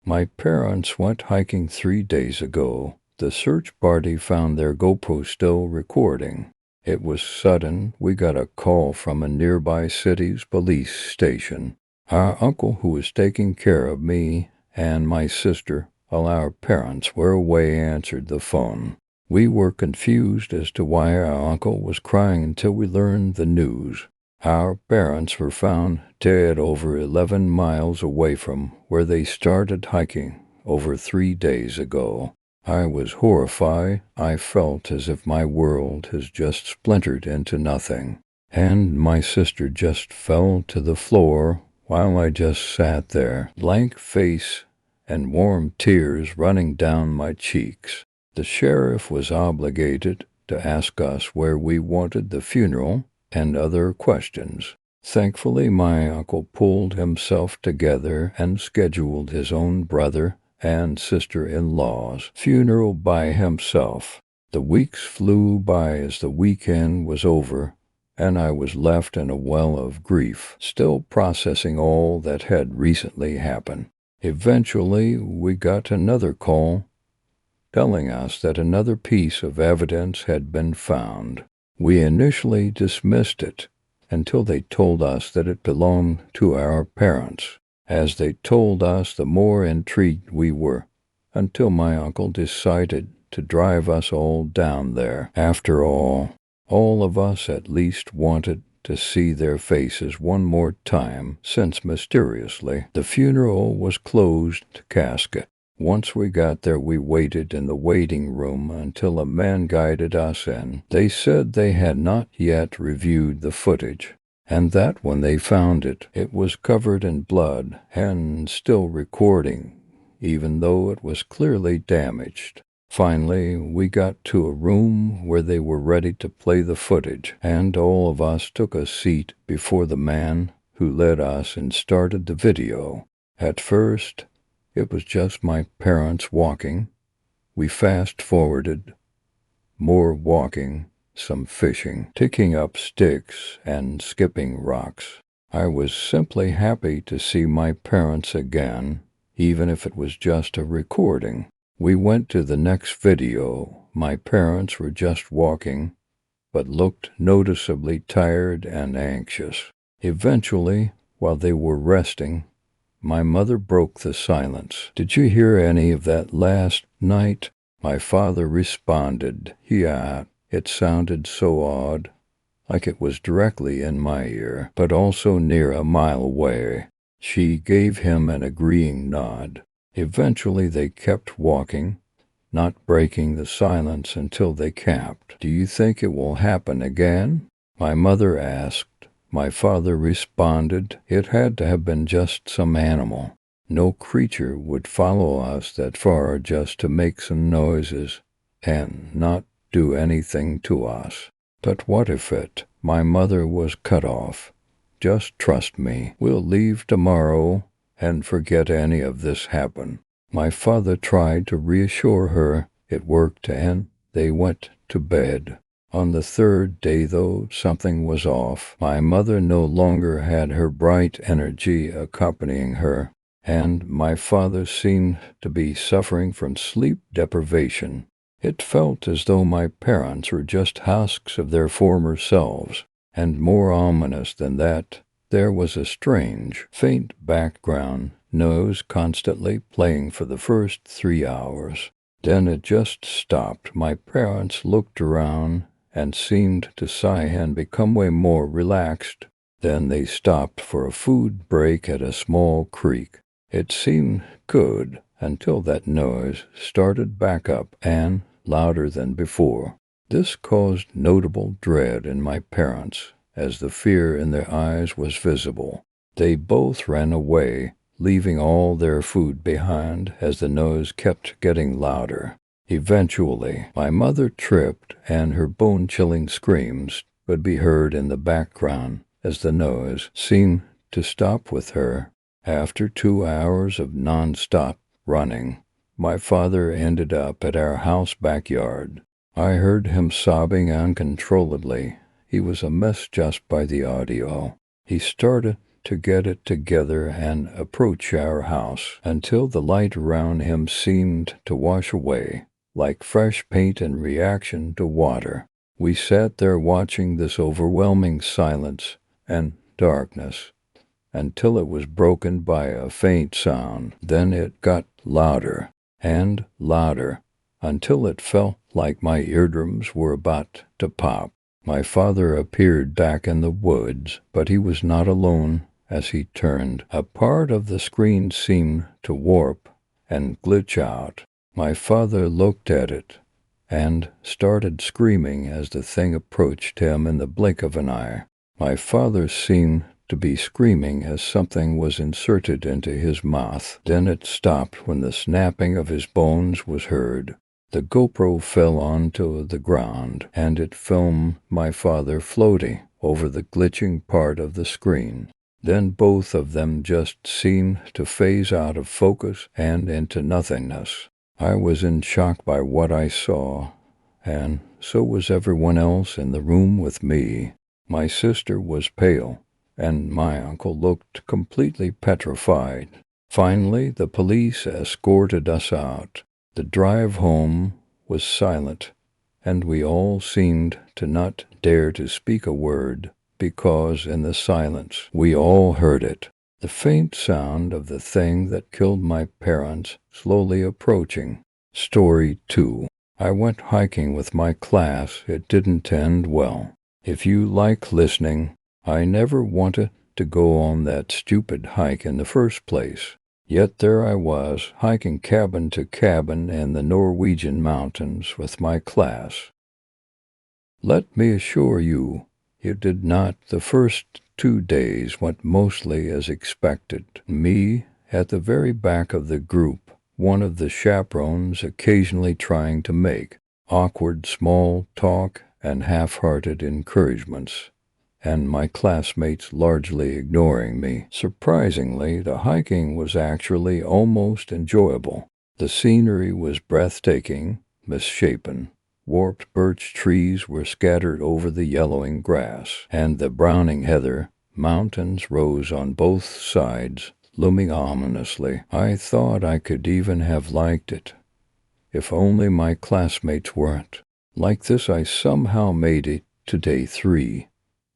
My parents went hiking 3 days ago. The search party found their GoPro still recording. It was sudden. We got a call from a nearby city's police station. Our uncle, who was taking care of me and my sister while our parents were away, answered the phone. We were confused as to why our uncle was crying until we learned the news. Our parents were found dead over 11 miles away from where they started hiking over 3 days ago. I was horrified. I felt as if my world has just splintered into nothing. And my sister just fell to the floor while I just sat there, blank face and warm tears running down my cheeks. The sheriff was obligated to ask us where we wanted the funeral and other questions. Thankfully, my uncle pulled himself together and scheduled his own brother and sister-in-law's funeral by himself. The weeks flew by as the weekend was over, and I was left in a well of grief, still processing all that had recently happened. Eventually, we got another call telling us that another piece of evidence had been found. We initially dismissed it until they told us that it belonged to our parents. As they told us, the more intrigued we were, until my uncle decided to drive us all down there. After all of us at least wanted to see their faces one more time, since mysteriously the funeral was closed casket. Once we got there, we waited in the waiting room until a man guided us in. They said they had not yet reviewed the footage, and that when they found it, it was covered in blood and still recording, even though it was clearly damaged. Finally, we got to a room where they were ready to play the footage, and all of us took a seat before the man who led us and started the video. At first, it was just my parents walking. We fast-forwarded. More walking, some fishing, picking up sticks, and skipping rocks. I was simply happy to see my parents again, even if it was just a recording. We went to the next video. My parents were just walking, but looked noticeably tired and anxious. Eventually, while they were resting, my mother broke the silence. "Did you hear any of that last night?" My father responded, "Yeah, it sounded so odd, like it was directly in my ear, but also near a mile away." She gave him an agreeing nod. Eventually they kept walking, not breaking the silence until they camped. "Do you think it will happen again?" my mother asked. My father responded, "It had to have been just some animal. No creature would follow us that far just to make some noises and not do anything to us." "But what if it?" My mother was cut off. "Just trust me. We'll leave tomorrow and forget any of this happened." My father tried to reassure her. It worked, and they went to bed. On the third day, though, something was off. My mother no longer had her bright energy accompanying her, and my father seemed to be suffering from sleep deprivation. It felt as though my parents were just husks of their former selves, and more ominous than that, there was a strange, faint background noise constantly playing for the first 3 hours. Then it just stopped. My parents looked around and seemed to sigh and become way more relaxed. Then they stopped for a food break at a small creek. It seemed good until that noise started back up and louder than before. This caused notable dread in my parents, as the fear in their eyes was visible. They both ran away, leaving all their food behind as the noise kept getting louder. Eventually, my mother tripped, and her bone-chilling screams could be heard in the background as the noise seemed to stop with her. After 2 hours of non-stop running, my father ended up at our house backyard. I heard him sobbing uncontrollably. He was a mess just by the audio. He started to get it together and approach our house until the light around him seemed to wash away, like fresh paint in reaction to water. We sat there watching this overwhelming silence and darkness until it was broken by a faint sound. Then it got louder and louder until it felt like my eardrums were about to pop. My father appeared back in the woods, but he was not alone. As he turned, a part of the screen seemed to warp and glitch out. My father looked at it and started screaming as the thing approached him in the blink of an eye. My father seemed to be screaming as something was inserted into his mouth. Then it stopped when the snapping of his bones was heard. The GoPro fell onto the ground, and it filmed my father floating over the glitching part of the screen. Then both of them just seemed to phase out of focus and into nothingness. I was in shock by what I saw, and so was everyone else in the room with me. My sister was pale, and my uncle looked completely petrified. Finally, the police escorted us out. The drive home was silent, and we all seemed to not dare to speak a word, because in the silence we all heard it, the faint sound of the thing that killed my parents slowly approaching. Story 2. I went hiking with my class. It didn't end well. If you like listening, I never wanted to go on that stupid hike in the first place. Yet there I was, hiking cabin to cabin in the Norwegian mountains with my class. Let me assure you, it did not. The first 2 days went mostly as expected. Me at the very back of the group, one of the chaperones occasionally trying to make awkward small talk and half-hearted encouragements, and my classmates largely ignoring me. Surprisingly, the hiking was actually almost enjoyable. The scenery was breathtaking, misshapen. Warped birch trees were scattered over the yellowing grass, and the browning heather. Mountains rose on both sides, looming ominously. I thought I could even have liked it, if only my classmates weren't. Like this, I somehow made it to day 3.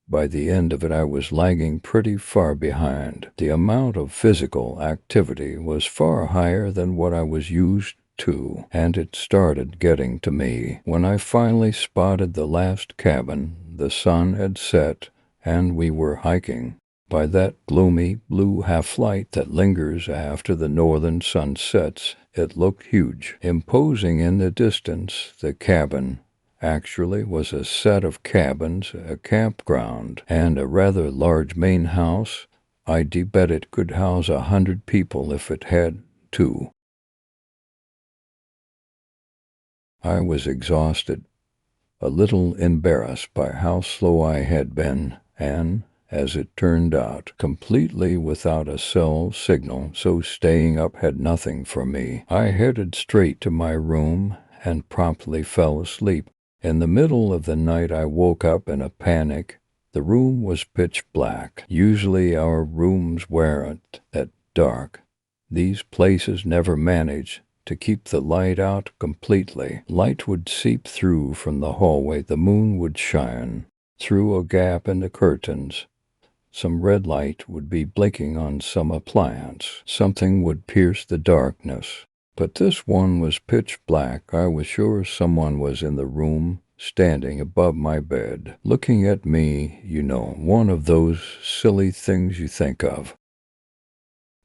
By the end of it, I was lagging pretty far behind. The amount of physical activity was far higher than what I was used to, and it started getting to me. When I finally spotted the last cabin, the sun had set, and we were hiking. By that gloomy blue half-light that lingers after the northern sun sets, it looked huge, imposing in the distance. The cabin actually was a set of cabins, a campground, and a rather large main house. I'd bet it could house 100 people if it had to. I was exhausted, a little embarrassed by how slow I had been, and, as it turned out, completely without a cell signal, so staying up had nothing for me. I headed straight to my room and promptly fell asleep. In the middle of the night, I woke up in a panic. The room was pitch black. Usually our rooms weren't that dark. These places never managed to keep the light out completely. Light would seep through from the hallway. The moon would shine through a gap in the curtains. Some red light would be blinking on some appliance. Something would pierce the darkness. But this one was pitch black. I was sure someone was in the room, standing above my bed, looking at me, one of those silly things you think of.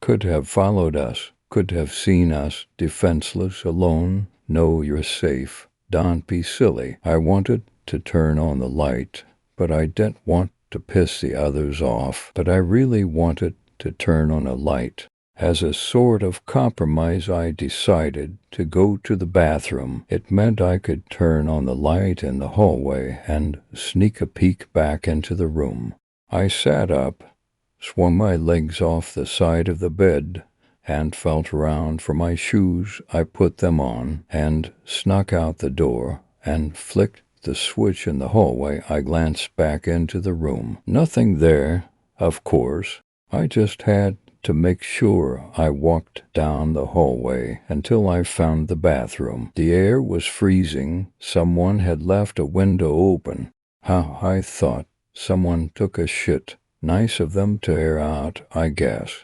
Could have followed us, could have seen us, defenseless, alone. No, you're safe. Don't be silly. I wanted to turn on the light, but I didn't want to piss the others off. But I really wanted to turn on a light. As a sort of compromise, I decided to go to the bathroom. It meant I could turn on the light in the hallway and sneak a peek back into the room. I sat up, swung my legs off the side of the bed, and felt around for my shoes. I put them on and snuck out the door and flicked the switch in the hallway. I glanced back into the room. Nothing there, of course. I just had to make sure. I walked down the hallway until I found the bathroom. The air was freezing. Someone had left a window open. How I thought someone took a shit. Nice of them to air out, I guess.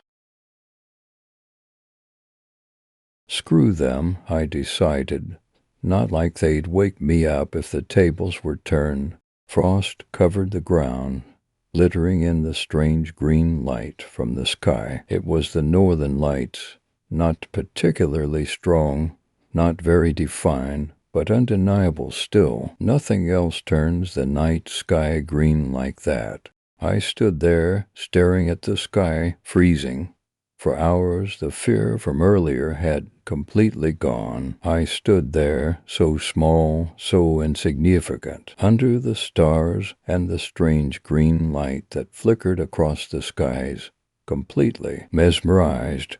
Screw them, I decided. Not like they'd wake me up if the tables were turned. Frost covered the ground, glittering in the strange green light from the sky. It was the northern lights, not particularly strong, not very defined, but undeniable still. Nothing else turns the night sky green like that. I stood there, staring at the sky, freezing. For hours, the fear from earlier had completely gone. I stood there, so small, so insignificant, under the stars and the strange green light that flickered across the skies, completely mesmerized.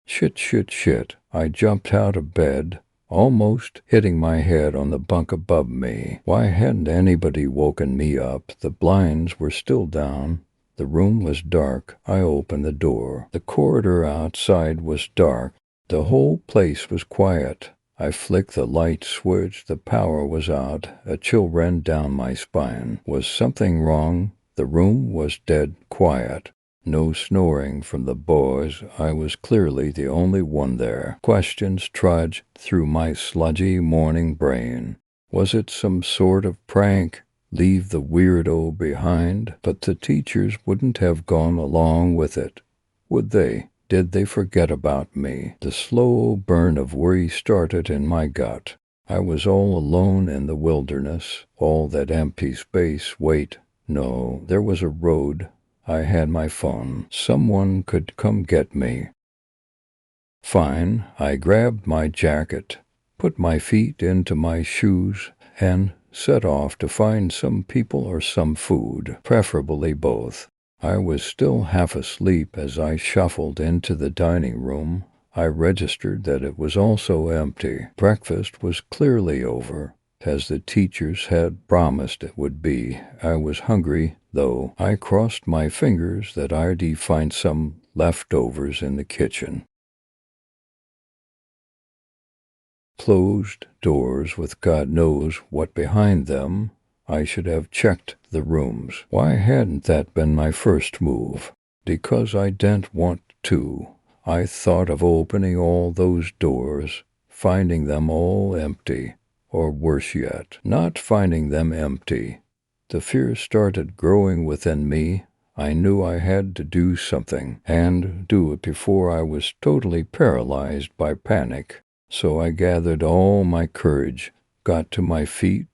Shit. I jumped out of bed, almost hitting my head on the bunk above me. Why hadn't anybody woken me up? The blinds were still down. The room was dark. I opened the door. The corridor outside was dark. The whole place was quiet. I flicked the light switch. The power was out. A chill ran down my spine. Was something wrong? The room was dead quiet. No snoring from the boys. I was clearly the only one there. Questions trudged through my sludgy morning brain. Was it some sort of prank? Leave the weirdo behind? But the teachers wouldn't have gone along with it, would they? Did they forget about me? The slow burn of worry started in my gut. I was all alone in the wilderness, all that empty space. Wait, no, there was a road. I had my phone. Someone could come get me. Fine, I grabbed my jacket, put my feet into my shoes, and set off to find some people or some food, preferably both. I was still half asleep as I shuffled into the dining room. I registered that it was also empty. Breakfast was clearly over, as the teachers had promised it would be. I was hungry, though. I crossed my fingers that I'd find some leftovers in the kitchen. Closed doors with God knows what behind them. I should have checked the rooms. Why hadn't that been my first move? Because I didn't want to. I thought of opening all those doors, finding them all empty, or worse yet, not finding them empty. The fear started growing within me. I knew I had to do something, and do it before I was totally paralyzed by panic. So I gathered all my courage, got to my feet,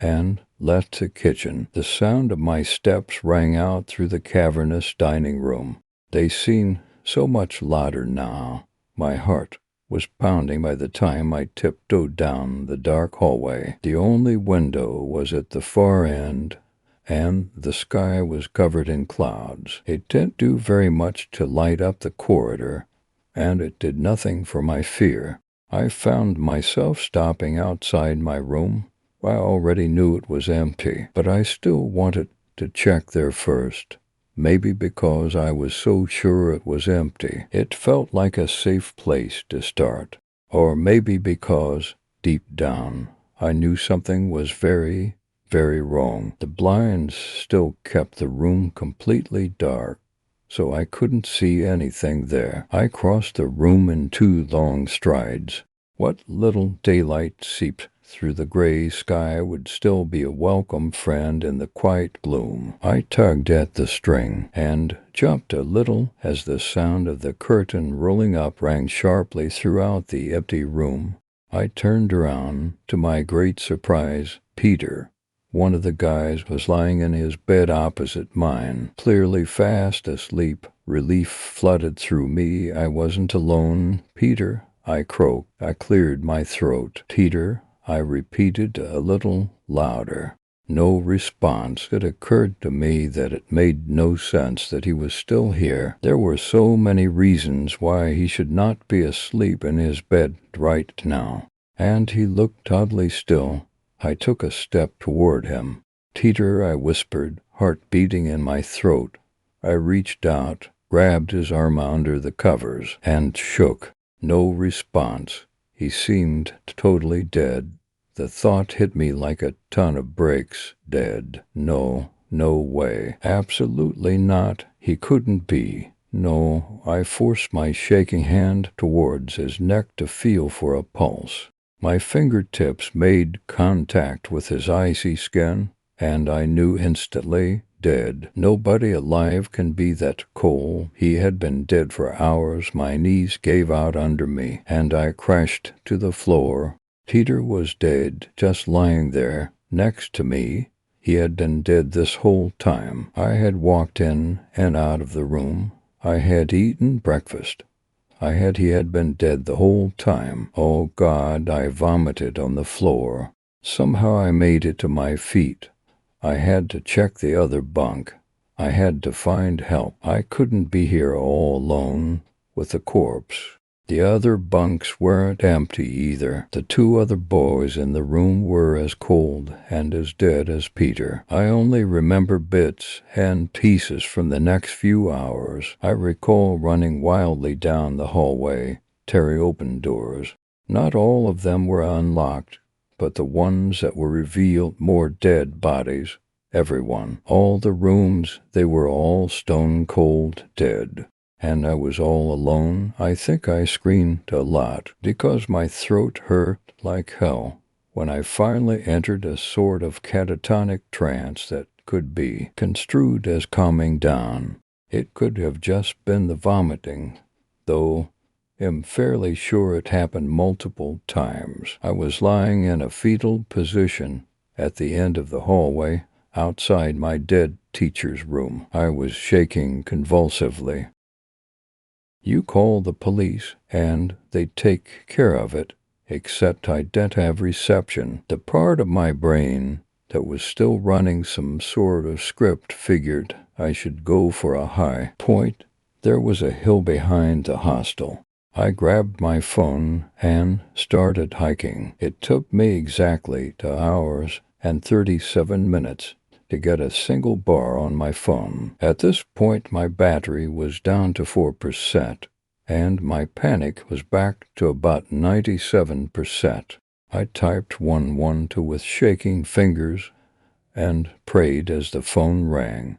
and left the kitchen. The sound of my steps rang out through the cavernous dining room. They seemed so much louder now. My heart was pounding by the time I tiptoed down the dark hallway. The only window was at the far end, and the sky was covered in clouds. It didn't do very much to light up the corridor, and it did nothing for my fear. I found myself stopping outside my room. I already knew it was empty, but I still wanted to check there first. Maybe because I was so sure it was empty. It felt like a safe place to start. Or maybe because, deep down, I knew something was very, very wrong. The blinds still kept the room completely dark, so I couldn't see anything there. I crossed the room in 2 long strides. What little daylight seeped through the gray sky would still be a welcome friend in the quiet gloom. I tugged at the string and jumped a little as the sound of the curtain rolling up rang sharply throughout the empty room. I turned around. To my great surprise, Peter, one of the guys, was lying in his bed opposite mine, clearly fast asleep. Relief flooded through me. I wasn't alone. "Peter," I croaked. I cleared my throat. "Peter," I repeated a little louder. No response. It occurred to me that it made no sense that he was still here. There were so many reasons why he should not be asleep in his bed right now. And he looked oddly still. I took a step toward him. "Peter," I whispered, heart beating in my throat. I reached out, grabbed his arm under the covers, and shook. No response. He seemed totally dead. The thought hit me like a ton of bricks. Dead. No way. Absolutely not. He couldn't be. No, I forced my shaking hand towards his neck to feel for a pulse. My fingertips made contact with his icy skin, and I knew instantly, dead. Nobody alive can be that cold. He had been dead for hours. My knees gave out under me, and I crashed to the floor. Peter was dead, just lying there, next to me. He had been dead this whole time. I had walked in and out of the room. I had eaten breakfast. He had been dead the whole time. Oh God, I vomited on the floor. Somehow I made it to my feet. I had to check the other bunk. I had to find help. I couldn't be here all alone with the corpse. The other bunks weren't empty either. The two other boys in the room were as cold and as dead as Peter. I only remember bits and pieces from the next few hours. I recall running wildly down the hallway. Terry opened doors. Not all of them were unlocked, but the ones that were revealed more dead bodies. Everyone. All the rooms, they were all stone cold dead. And I was all alone. I think I screamed a lot because my throat hurt like hell when I finally entered a sort of catatonic trance that could be construed as calming down. It could have just been the vomiting, though I'm fairly sure it happened multiple times. I was lying in a fetal position at the end of the hallway outside my dead teacher's room. I was shaking convulsively. You call the police, and they take care of it, except I didn't have reception. The part of my brain that was still running some sort of script figured I should go for a high point. There was a hill behind the hostel. I grabbed my phone and started hiking. It took me exactly 2 hours and 37 minutes to get a single bar on my phone. At this point, my battery was down to 4%, and my panic was back to about 97%. I typed 112 with shaking fingers and prayed as the phone rang.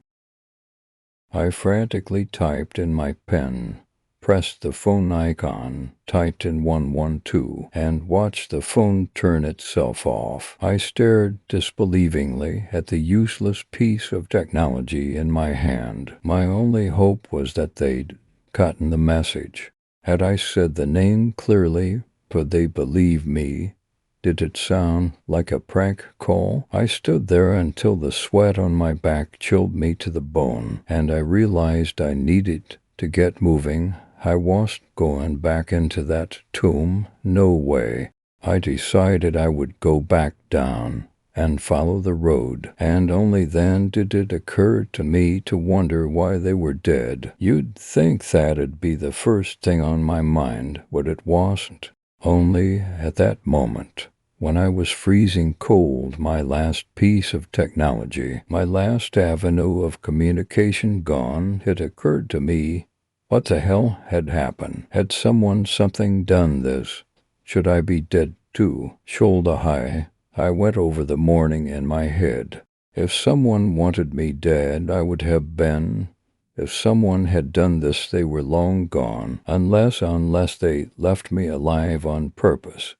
I frantically typed in my pen, pressed the phone icon, typed in 112, and watched the phone turn itself off. I stared disbelievingly at the useless piece of technology in my hand. My only hope was that they'd gotten the message. Had I said the name clearly, would they believe me? Did it sound like a prank call? I stood there until the sweat on my back chilled me to the bone, and I realized I needed to get moving. I wasn't going back into that tomb. No way. I decided I would go back down and follow the road, and only then did it occur to me to wonder why they were dead. You'd think that'd be the first thing on my mind, but it wasn't. Only at that moment, when I was freezing cold, my last piece of technology, my last avenue of communication gone, it occurred to me, what the hell had happened? Had something done this? Should I be dead too? Shoulder high, I went over the morning in my head. If someone wanted me dead, I would have been. If someone had done this, they were long gone, unless they left me alive on purpose.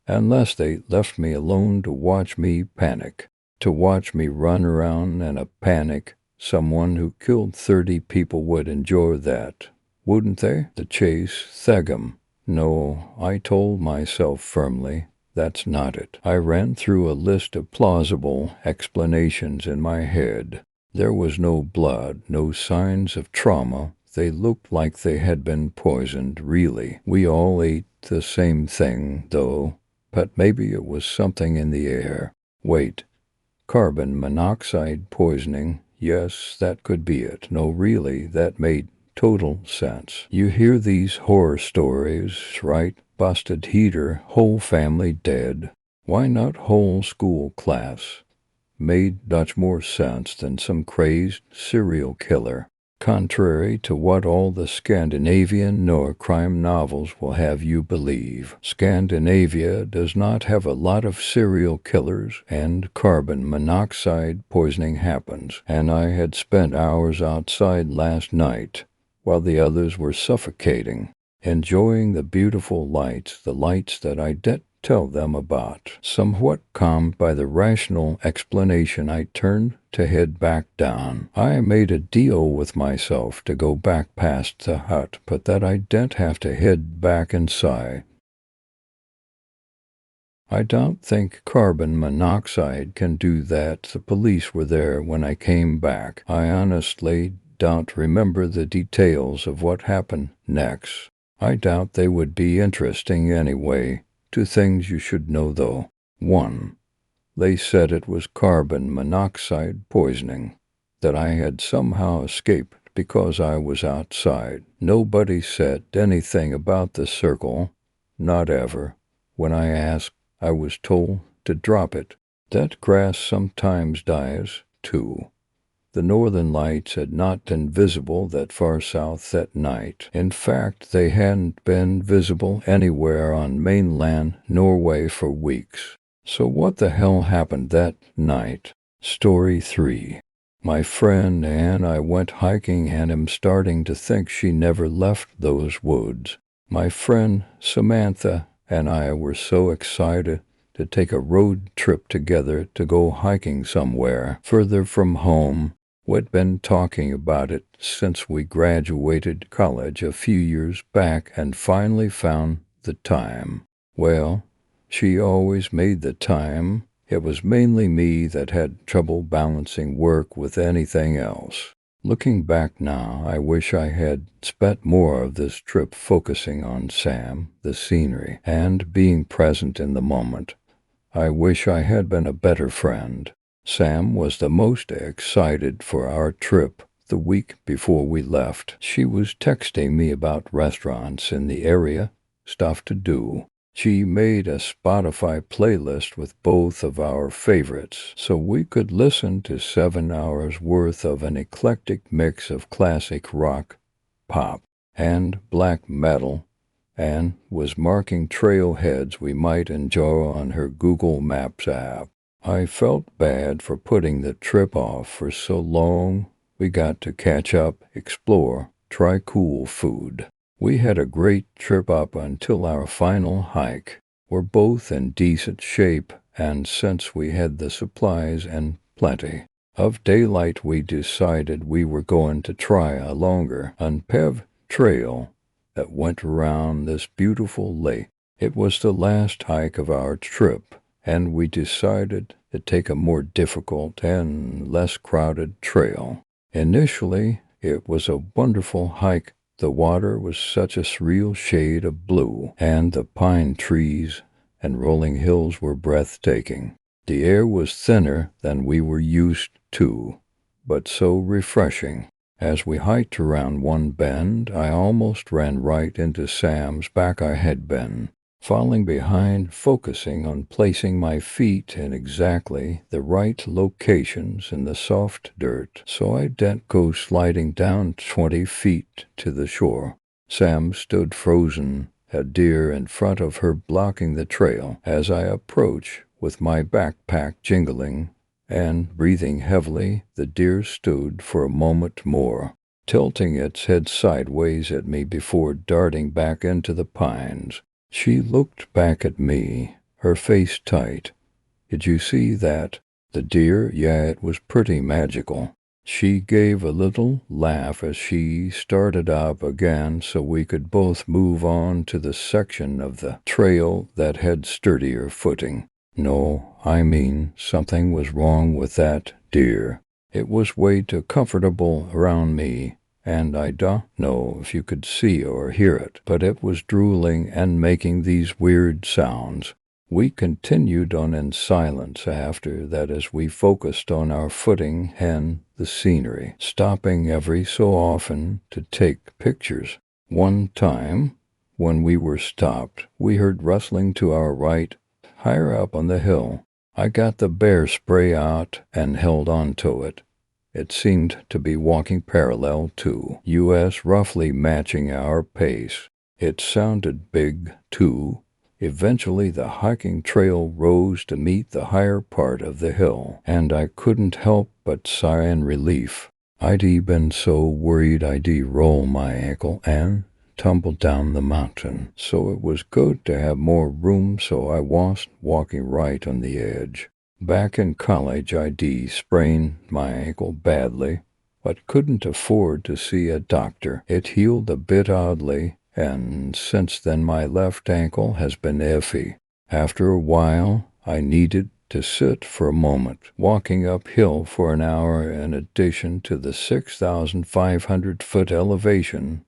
Unless they left me alone to watch me panic, to watch me run around in a panic. Someone who killed 30 people would enjoy that, wouldn't they? The chase, Thegum. No, I told myself firmly, that's not it. I ran through a list of plausible explanations in my head. There was no blood, no signs of trauma. They looked like they had been poisoned, really. We all ate the same thing, though. But maybe it was something in the air. Wait, carbon monoxide poisoning? Yes, that could be it. No, really, that made total sense. You hear these horror stories, right? Busted heater, whole family dead. Why not whole school class? Made much more sense than some crazed serial killer. Contrary to what all the Scandinavian nor crime novels will have you believe, Scandinavia does not have a lot of serial killers, and carbon monoxide poisoning happens, and I had spent hours outside last night while the others were suffocating, enjoying the beautiful lights, the lights that I did tell them about. Somewhat calmed by the rational explanation, I turned to head back down. I made a deal with myself to go back past the hut, but that I didn't have to head back inside. I don't think carbon monoxide can do that. The police were there when I came back. I honestly don't remember the details of what happened next. I doubt they would be interesting anyway. Two things you should know, though. 1. They said it was carbon monoxide poisoning, that I had somehow escaped because I was outside. Nobody said anything about the circle, not ever. When I asked, I was told to drop it. That grass sometimes dies, too. The northern lights had not been visible that far south that night. In fact, they hadn't been visible anywhere on mainland Norway for weeks. So what the hell happened that night? Story 3. My friend and I went hiking, and am starting to think she never left those woods. My friend Samantha and I were so excited to take a road trip together to go hiking somewhere further from home. We'd been talking about it since we graduated college a few years back and finally found the time. Well, she always made the time. It was mainly me that had trouble balancing work with anything else. Looking back now, I wish I had spent more of this trip focusing on Sam, the scenery, and being present in the moment. I wish I had been a better friend. Sam was the most excited for our trip. The week before we left, she was texting me about restaurants in the area, stuff to do. She made a Spotify playlist with both of our favorites, so we could listen to 7 hours worth of an eclectic mix of classic rock, pop, and black metal, and was marking trailheads we might enjoy on her Google Maps app. I felt bad for putting the trip off for so long. We got to catch up, explore, try cool food. We had a great trip up until our final hike. We're both in decent shape, and since we had the supplies and plenty of daylight, we decided we were going to try a longer, unpaved trail that went around this beautiful lake. It was the last hike of our trip, and we decided to take a more difficult and less crowded trail. Initially, it was a wonderful hike. The water was such a surreal shade of blue, and the pine trees and rolling hills were breathtaking. The air was thinner than we were used to, but so refreshing. As we hiked around one bend, I almost ran right into Sam's back. I had been falling behind, focusing on placing my feet in exactly the right locations in the soft dirt, so I didn't go sliding down 20 feet to the shore. Sam stood frozen, a deer in front of her blocking the trail. As I approached, with my backpack jingling and breathing heavily, the deer stood for a moment more, tilting its head sideways at me before darting back into the pines. She looked back at me, her face tight. Did you see that? The deer? Yeah, it was pretty magical. She gave a little laugh as she started up again so we could both move on to the section of the trail that had sturdier footing. No, I mean, something was wrong with that deer. It was way too comfortable around me, and I don't know if you could see or hear it, but it was drooling and making these weird sounds. We continued on in silence after that as we focused on our footing and the scenery, stopping every so often to take pictures. One time, when we were stopped, we heard rustling to our right, higher up on the hill. I got the bear spray out and held on to it. It seemed to be walking parallel to us, roughly matching our pace. It sounded big, too. Eventually, the hiking trail rose to meet the higher part of the hill, and I couldn't help but sigh in relief. I'd been so worried I'd roll my ankle and tumble down the mountain, so it was good to have more room so I wasn't walking right on the edge. Back in college, I'd sprained my ankle badly, but couldn't afford to see a doctor. It healed a bit oddly, and since then my left ankle has been iffy. After a while, I needed to sit for a moment, walking uphill for an hour in addition to the 6,500-foot elevation.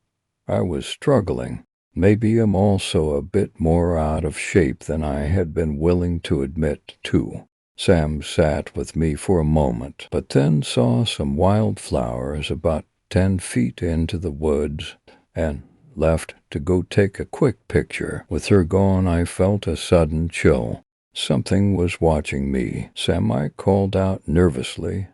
I was struggling. Maybe I'm also a bit more out of shape than I had been willing to admit, too. Sam sat with me for a moment, but then saw some wildflowers about 10 feet into the woods and left to go take a quick picture. With her gone, I felt a sudden chill. Something was watching me. Sam, I called out nervously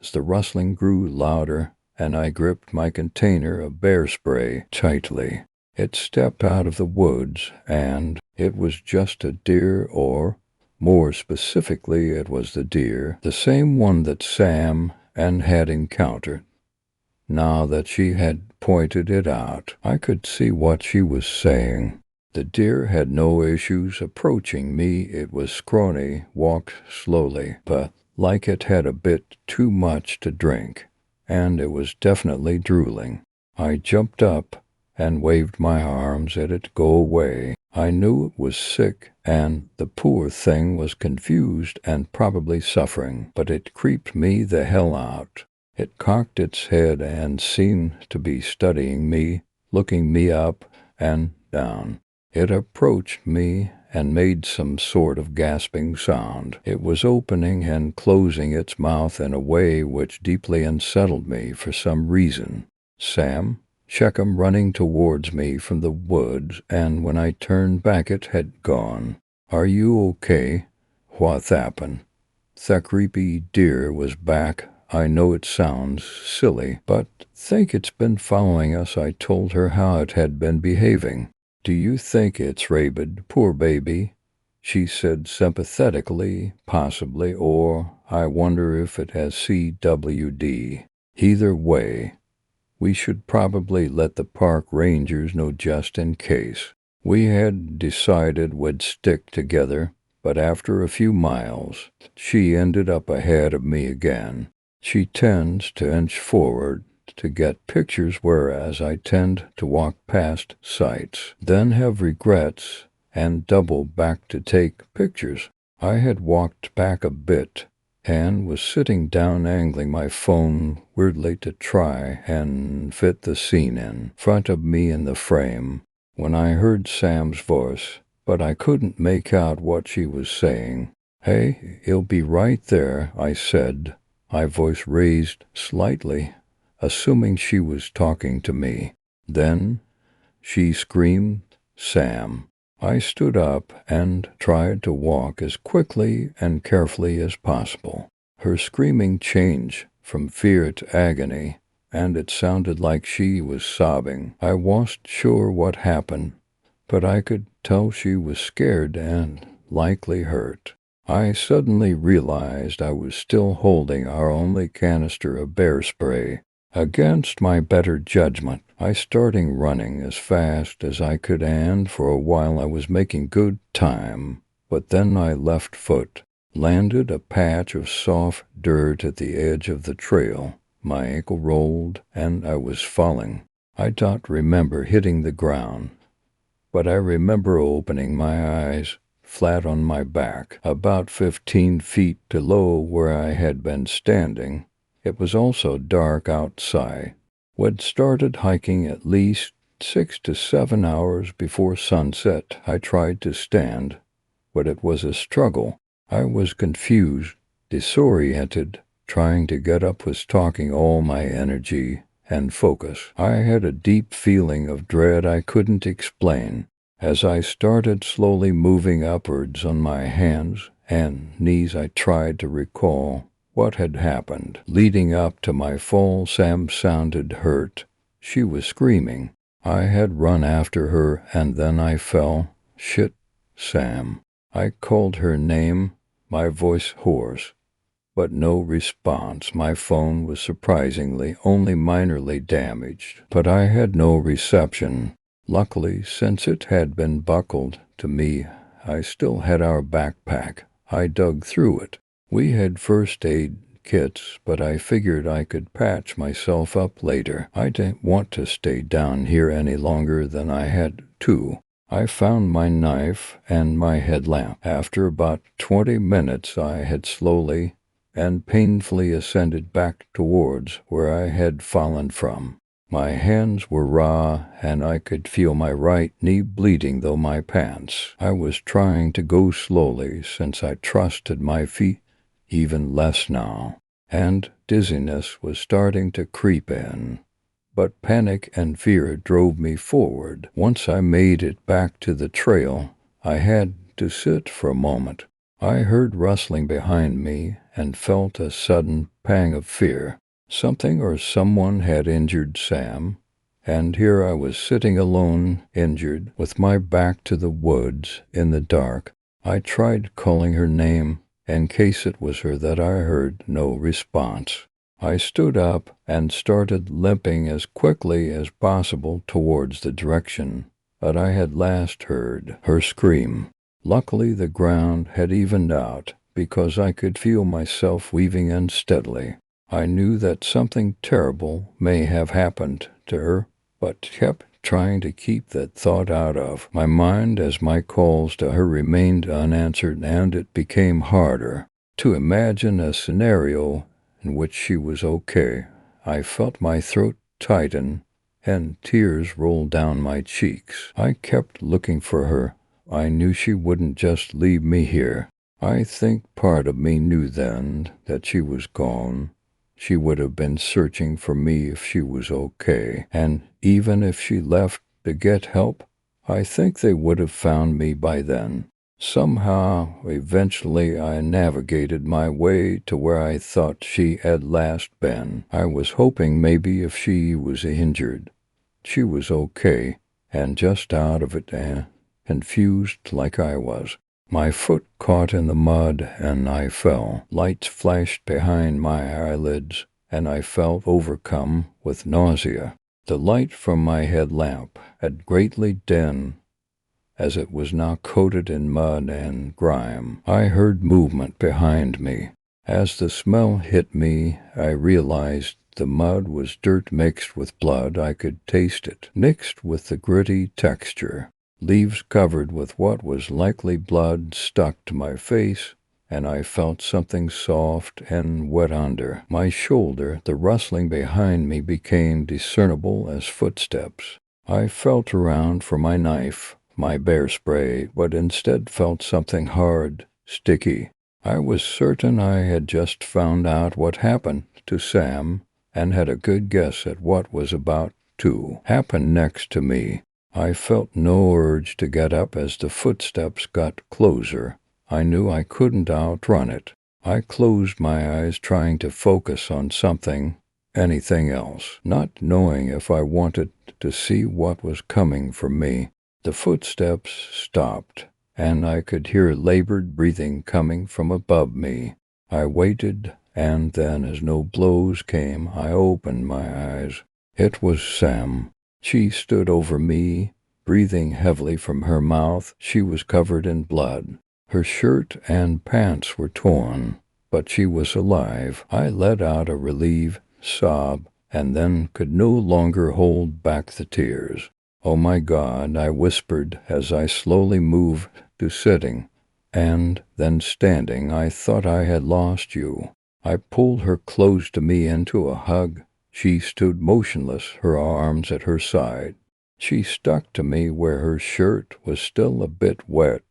as the rustling grew louder, and I gripped my container of bear spray tightly. It stepped out of the woods, and it was just a deer, or more specifically, it was the deer, the same one that Sam had encountered. Now that she had pointed it out, I could see what she was saying. The deer had no issues approaching me. It was scrawny, walked slowly, but like it had a bit too much to drink, and it was definitely drooling. I jumped up and waved my arms at it to go away. I knew it was sick, and the poor thing was confused and probably suffering, but it creeped me the hell out. It cocked its head and seemed to be studying me, looking me up and down. It approached me and made some sort of gasping sound. It was opening and closing its mouth in a way which deeply unsettled me for some reason. Sam checked him running towards me from the woods, and when I turned back it had gone. "Are you okay? What happened?" The creepy deer was back. I know it sounds silly, but think it's been following us. I told her how it had been behaving. "Do you think it's rabid, poor baby?" she said sympathetically. "Possibly, or I wonder if it has CWD. Either way, we should probably let the park rangers know just in case." We had decided we'd stick together, but after a few miles, she ended up ahead of me again. She tends to inch forward to get pictures, whereas I tend to walk past sites, then have regrets, and double back to take pictures. I had walked back a bit and was sitting down, angling my phone weirdly to try and fit the scene in front of me in the frame, when I heard Sam's voice, but I couldn't make out what she was saying. "Hey, he'll be right there," I said, my voice raised slightly, assuming she was talking to me. Then she screamed, "Sam." I stood up and tried to walk as quickly and carefully as possible. Her screaming changed from fear to agony, and it sounded like she was sobbing. I wasn't sure what happened, but I could tell she was scared and likely hurt. I suddenly realized I was still holding our only canister of bear spray. Against my better judgment, I started running as fast as I could, and for a while I was making good time, but then my left foot landed a patch of soft dirt at the edge of the trail. My ankle rolled, and I was falling. I don't remember hitting the ground, but I remember opening my eyes flat on my back, about 15 feet below where I had been standing. It was also dark outside. We'd started hiking at least 6 to 7 hours before sunset. I tried to stand, but it was a struggle. I was confused, disoriented. Trying to get up was taking all my energy and focus. I had a deep feeling of dread I couldn't explain. As I started slowly moving upwards on my hands and knees, I tried to recall what had happened. Leading up to my fall, Sam sounded hurt. She was screaming. I had run after her, and then I fell. Shit, Sam. I called her name, my voice hoarse, but no response. My phone was surprisingly only minorly damaged, but I had no reception. Luckily, since it had been buckled to me, I still had our backpack. I dug through it. We had first aid kits, but I figured I could patch myself up later. I didn't want to stay down here any longer than I had to. I found my knife and my headlamp. After about 20 minutes, I had slowly and painfully ascended back towards where I had fallen from. My hands were raw, and I could feel my right knee bleeding through my pants. I was trying to go slowly, since I trusted my feet even less now, and dizziness was starting to creep in. But panic and fear drove me forward. Once I made it back to the trail, I had to sit for a moment. I heard rustling behind me and felt a sudden pang of fear. Something or someone had injured Sam, and here I was sitting alone, injured, with my back to the woods in the dark. I tried calling her name, in case it was her that I heard. No response. I stood up and started limping as quickly as possible towards the direction that I had last heard her scream. Luckily, the ground had evened out, because I could feel myself weaving unsteadily. I knew that something terrible may have happened to her, but kept trying to keep that thought out of my mind as my calls to her remained unanswered, and it became harder to imagine a scenario in which she was okay. I felt my throat tighten and tears rolled down my cheeks. I kept looking for her. I knew she wouldn't just leave me here. I think part of me knew then that she was gone. She would have been searching for me if she was okay, and even if she left to get help, I think they would have found me by then. Somehow, eventually, I navigated my way to where I thought she had last been. I was hoping maybe if she was injured, she was okay, and just out of it, confused like I was. My foot caught in the mud, and I fell. Lights flashed behind my eyelids, and I felt overcome with nausea. The light from my headlamp had greatly dimmed, as it was now coated in mud and grime. I heard movement behind me. As the smell hit me, I realized the mud was dirt mixed with blood. I could taste it, mixed with the gritty texture. Leaves covered with what was likely blood stuck to my face, and I felt something soft and wet under my shoulder. The rustling behind me became discernible as footsteps. I felt around for my knife, my bear spray, but instead felt something hard, sticky. I was certain I had just found out what happened to Sam, and had a good guess at what was about to happen next to me. I felt no urge to get up as the footsteps got closer. I knew I couldn't outrun it. I closed my eyes, trying to focus on something, anything else, not knowing if I wanted to see what was coming for me. The footsteps stopped, and I could hear labored breathing coming from above me. I waited, and then, as no blows came, I opened my eyes. It was Sam. She stood over me, breathing heavily from her mouth. She was covered in blood. Her shirt and pants were torn, but she was alive. I let out a relieved sob, and then could no longer hold back the tears. "Oh my God," I whispered as I slowly moved to sitting, and then standing. "I thought I had lost you." I pulled her close to me into a hug. She stood motionless, her arms at her side. She stuck to me where her shirt was still a bit wet.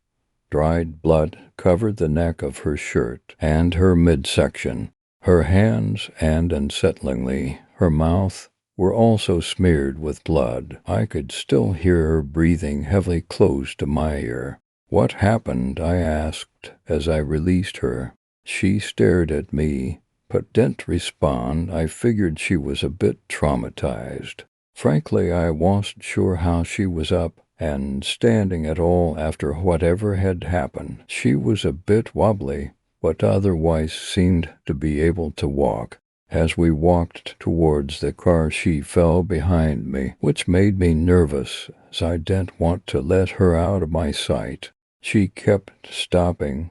Dried blood covered the neck of her shirt and her midsection. Her hands and, unsettlingly, her mouth were also smeared with blood. I could still hear her breathing heavily close to my ear. "What happened?" I asked as I released her. She stared at me, but didn't respond. I figured she was a bit traumatized. Frankly, I wasn't sure how she was up and standing at all after whatever had happened. She was a bit wobbly, but otherwise seemed to be able to walk. As we walked towards the car, she fell behind me, which made me nervous, as I didn't want to let her out of my sight. She kept stopping,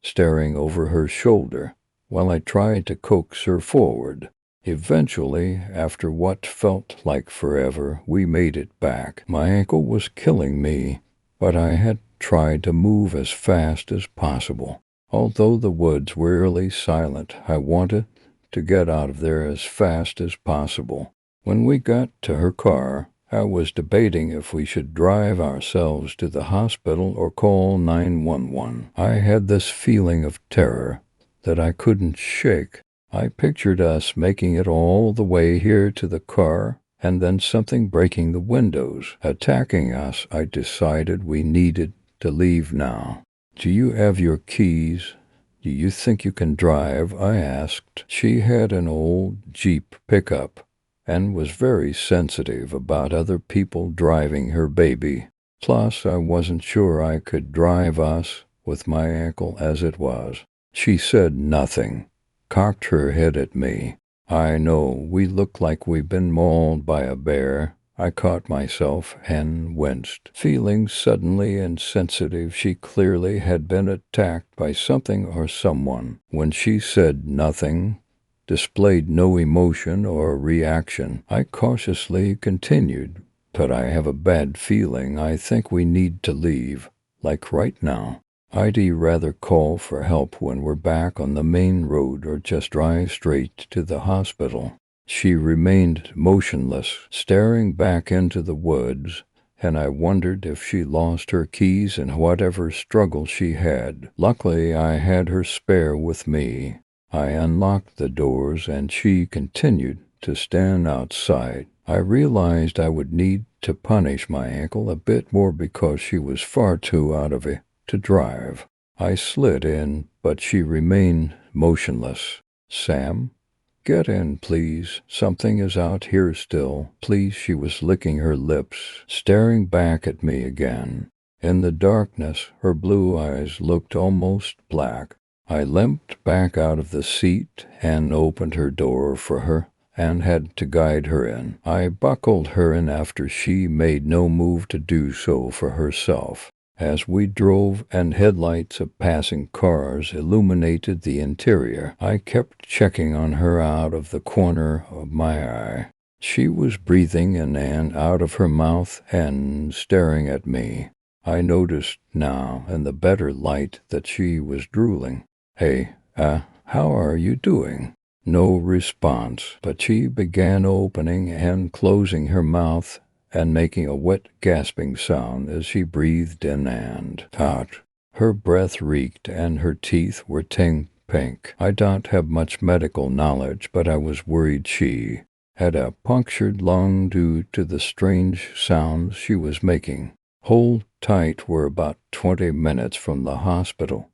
staring over her shoulder, while I tried to coax her forward. Eventually, after what felt like forever, we made it back. My ankle was killing me, but I had tried to move as fast as possible. Although the woods were eerily silent, I wanted to get out of there as fast as possible. When we got to her car, I was debating if we should drive ourselves to the hospital or call 911. I had this feeling of terror that I couldn't shake. I pictured us making it all the way here to the car, and then something breaking the windows, attacking us. I decided we needed to leave now. "Do you have your keys? Do you think you can drive?" I asked. She had an old Jeep pickup and was very sensitive about other people driving her baby. Plus, I wasn't sure I could drive us with my ankle as it was. She said nothing, cocked her head at me. I know, we look like we've been mauled by a bear. I caught myself and winced, feeling suddenly insensitive. She clearly had been attacked by something or someone. When she said nothing, displayed no emotion or reaction, I cautiously continued, "But I have a bad feeling. I think we need to leave, like right now. I'd rather call for help when we're back on the main road or just drive straight to the hospital." She remained motionless, staring back into the woods, and I wondered if she lost her keys in whatever struggle she had. Luckily, I had her spare with me. I unlocked the doors, and she continued to stand outside. I realized I would need to punish my ankle a bit more because she was far too out of it to drive. I slid in, but she remained motionless. "Sam? Get in, please. Something is out here still. Please." She was licking her lips, staring back at me again. In the darkness, her blue eyes looked almost black. I limped back out of the seat and opened her door for her and had to guide her in. I buckled her in after she made no move to do so for herself. As we drove and headlights of passing cars illuminated the interior, I kept checking on her out of the corner of my eye. She was breathing in and out of her mouth and staring at me. I noticed now in the better light that she was drooling. "Hey, how are you doing?" No response, but she began opening and closing her mouth and making a wet, gasping sound as she breathed in and out. Her breath reeked and her teeth were pink. I don't have much medical knowledge, but I was worried she had a punctured lung due to the strange sounds she was making. Hold tight, we're about 20 minutes from the hospital.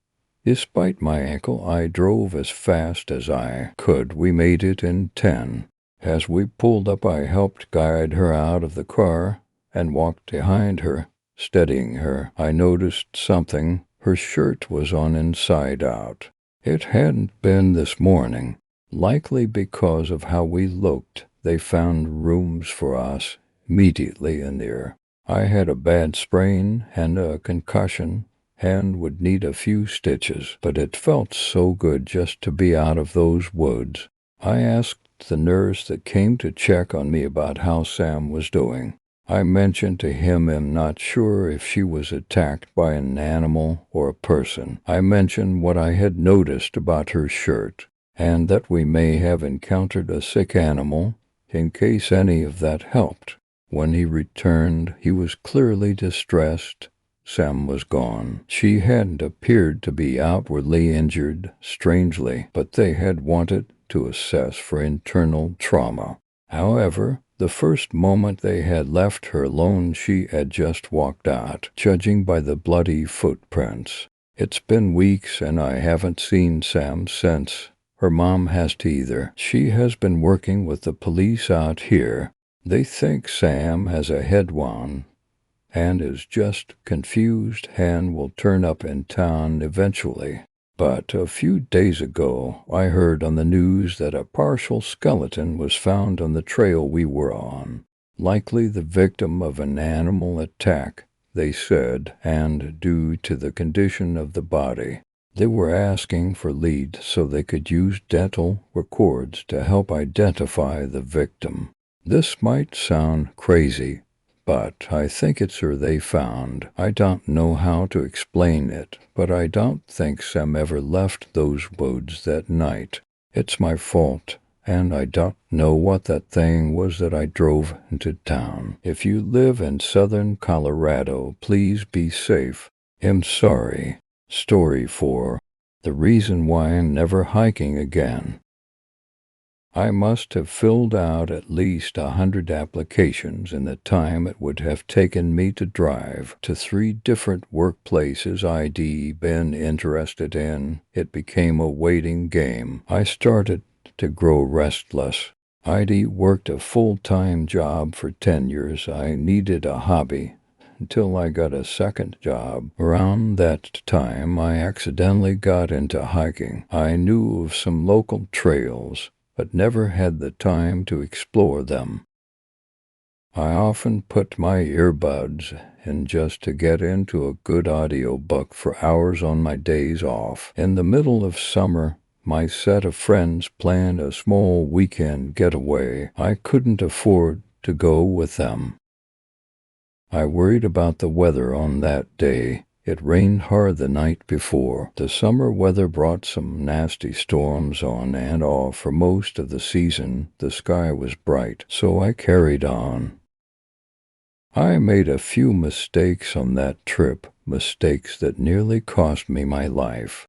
Despite my ankle, I drove as fast as I could. We made it in 10. As we pulled up, I helped guide her out of the car and walked behind her, steadying her. I noticed something. Her shirt was on inside out. It hadn't been this morning. Likely because of how we looked, they found rooms for us immediately in there. I had a bad sprain and a concussion and would need a few stitches, but it felt so good just to be out of those woods. I asked the nurse that came to check on me about how Sam was doing. I mentioned to him I'm not sure if she was attacked by an animal or a person. I mentioned what I had noticed about her shirt, and that we may have encountered a sick animal, in case any of that helped. When he returned, he was clearly distressed. Sam was gone. She hadn't appeared to be outwardly injured, strangely, but they had wanted to assess for internal trauma. However, the first moment they had left her alone, she had just walked out, judging by the bloody footprints. It's been weeks and I haven't seen Sam since. Her mom hasn't either. She has been working with the police out here. They think Sam has a head wound and is just confused and will turn up in town eventually. But a few days ago, I heard on the news that a partial skeleton was found on the trail we were on. Likely the victim of an animal attack, they said, and due to the condition of the body. They were asking for leads so they could use dental records to help identify the victim. This might sound crazy, but I think it's her they found. I don't know how to explain it, but I don't think Sam ever left those woods that night. It's my fault, and I don't know what that thing was that I drove into town. If you live in southern Colorado, please be safe. I'm sorry. Story 4. The reason why I'm never hiking again. I must have filled out at least 100 applications in the time it would have taken me to drive to 3 different workplaces I'd been interested in. It became a waiting game. I started to grow restless. I'd worked a full-time job for 10 years. I needed a hobby until I got a second job. Around that time, I accidentally got into hiking. I knew of some local trails, but never had the time to explore them. I often put my earbuds in just to get into a good audiobook for hours on my days off. In the middle of summer, my set of friends planned a small weekend getaway. I couldn't afford to go with them. I worried about the weather on that day. It rained hard the night before. The summer weather brought some nasty storms on and off for most of the season. The sky was bright, so I carried on. I made a few mistakes on that trip, mistakes that nearly cost me my life.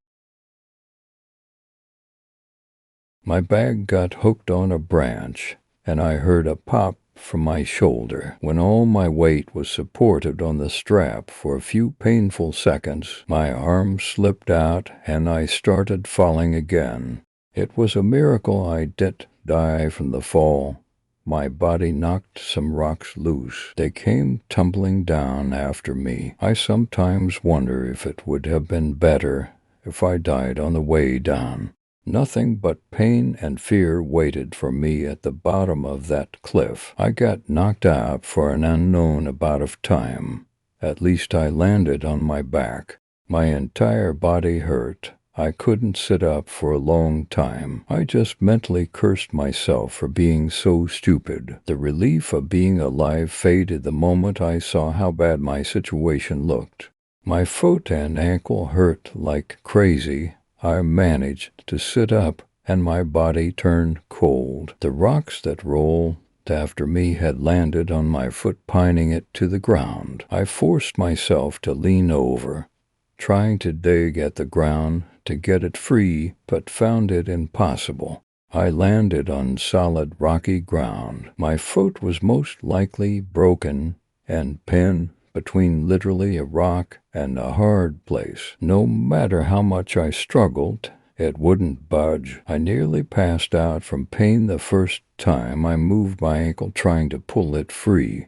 My bag got hooked on a branch, and I heard a pop from my shoulder. When all my weight was supported on the strap for a few painful seconds, my arm slipped out and I started falling again. It was a miracle I didn't die from the fall. My body knocked some rocks loose. They came tumbling down after me. I sometimes wonder if it would have been better if I died on the way down. Nothing but pain and fear waited for me at the bottom of that cliff. I got knocked out for an unknown amount of time. At least I landed on my back. My entire body hurt. I couldn't sit up for a long time. I just mentally cursed myself for being so stupid. The relief of being alive faded the moment I saw how bad my situation looked. My foot and ankle hurt like crazy. I managed to sit up, and my body turned cold. The rocks that rolled after me had landed on my foot, pining it to the ground. I forced myself to lean over, trying to dig at the ground to get it free, but found it impossible. I landed on solid rocky ground. My foot was most likely broken and pinned between literally a rock and a hard place. No matter how much I struggled, it wouldn't budge. I nearly passed out from pain the first time I moved my ankle trying to pull it free.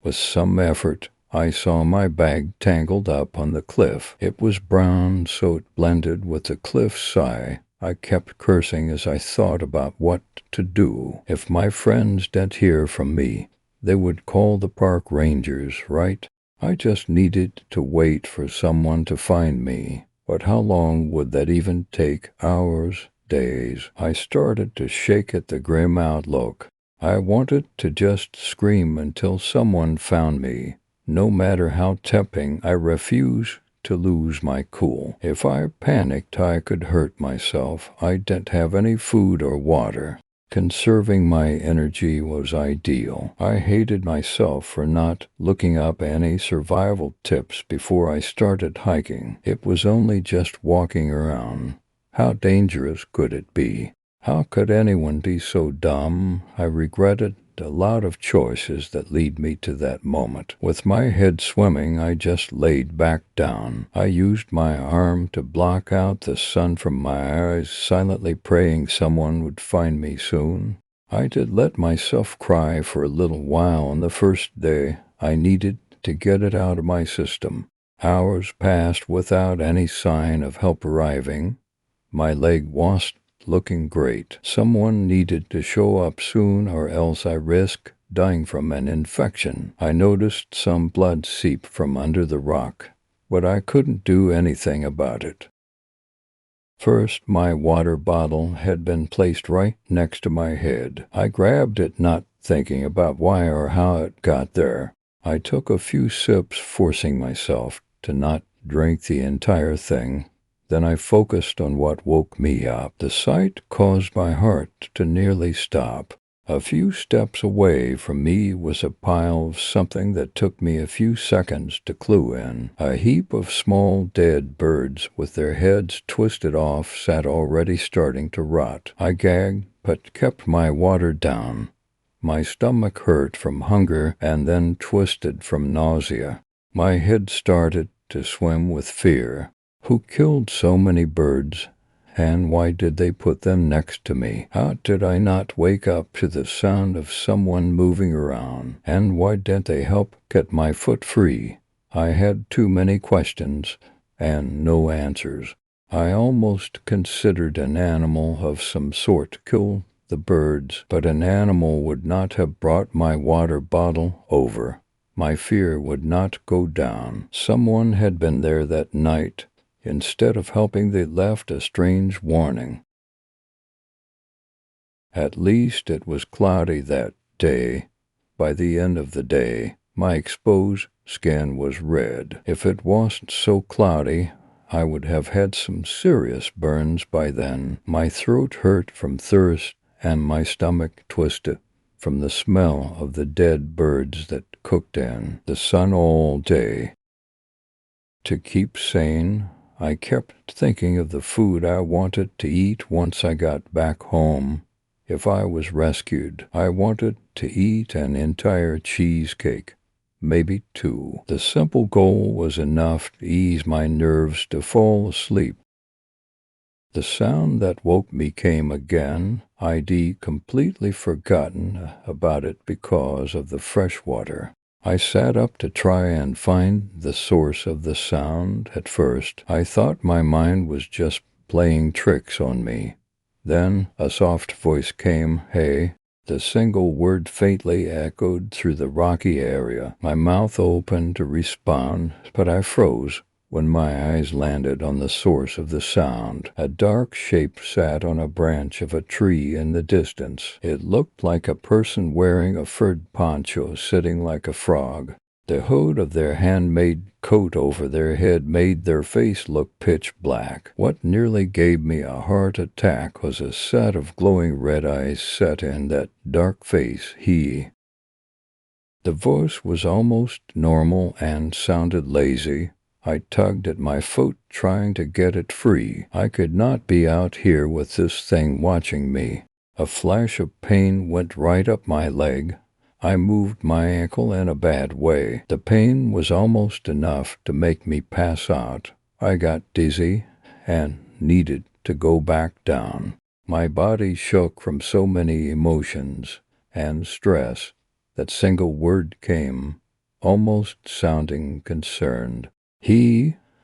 With some effort, I saw my bag tangled up on the cliff. It was brown, so it blended with the cliff's side. I kept cursing as I thought about what to do. If my friends didn't hear from me, they would call the park rangers, right? I just needed to wait for someone to find me. But how long would that even take? Hours? Days? I started to shake at the grim outlook. I wanted to just scream until someone found me. No matter how tempting, I refused to lose my cool. If I panicked, I could hurt myself. I didn't have any food or water. Conserving my energy was ideal. I hated myself for not looking up any survival tips before I started hiking. It was only just walking around. How dangerous could it be? How could anyone be so dumb? I regretted a lot of choices that lead me to that moment. With my head swimming, I just laid back down. I used my arm to block out the sun from my eyes, silently praying someone would find me soon. I did let myself cry for a little while on the first day. I needed to get it out of my system. Hours passed without any sign of help arriving. My leg wasn't looking great. Someone needed to show up soon, or else I risked dying from an infection. I noticed some blood seep from under the rock, but I couldn't do anything about it. First, my water bottle had been placed right next to my head. I grabbed it, not thinking about why or how it got there. I took a few sips, forcing myself to not drink the entire thing. Then I focused on what woke me up. The sight caused my heart to nearly stop. A few steps away from me was a pile of something that took me a few seconds to clue in. A heap of small dead birds with their heads twisted off sat already starting to rot. I gagged, but kept my water down. My stomach hurt from hunger and then twisted from nausea. My head started to swim with fear. Who killed so many birds? And why did they put them next to me? How did I not wake up to the sound of someone moving around? And why didn't they help get my foot free? I had too many questions and no answers. I almost considered an animal of some sort kill the birds, but an animal would not have brought my water bottle over. My fear would not go down. Someone had been there that night. Instead of helping, they left a strange warning. At least it was cloudy that day. By the end of the day, my exposed skin was red. If it wasn't so cloudy, I would have had some serious burns by then. My throat hurt from thirst, and my stomach twisted from the smell of the dead birds that cooked in the sun all day. To keep sane, I kept thinking of the food I wanted to eat once I got back home. If I was rescued, I wanted to eat an entire cheesecake, maybe two. The simple goal was enough to ease my nerves to fall asleep. The sound that woke me came again. I'd completely forgotten about it because of the fresh water. I sat up to try and find the source of the sound. At first, I thought my mind was just playing tricks on me. Then a soft voice came, "Hey." The single word faintly echoed through the rocky area. My mouth opened to respond, but I froze when my eyes landed on the source of the sound. A dark shape sat on a branch of a tree in the distance. It looked like a person wearing a furred poncho, sitting like a frog. The hood of their handmade coat over their head made their face look pitch black. What nearly gave me a heart attack was a set of glowing red eyes set in that dark face. The voice was almost normal and sounded lazy. I tugged at my foot, trying to get it free. I could not be out here with this thing watching me. A flash of pain went right up my leg. I moved my ankle in a bad way. The pain was almost enough to make me pass out. I got dizzy and needed to go back down. My body shook from so many emotions and stress. That single word came, almost sounding concerned.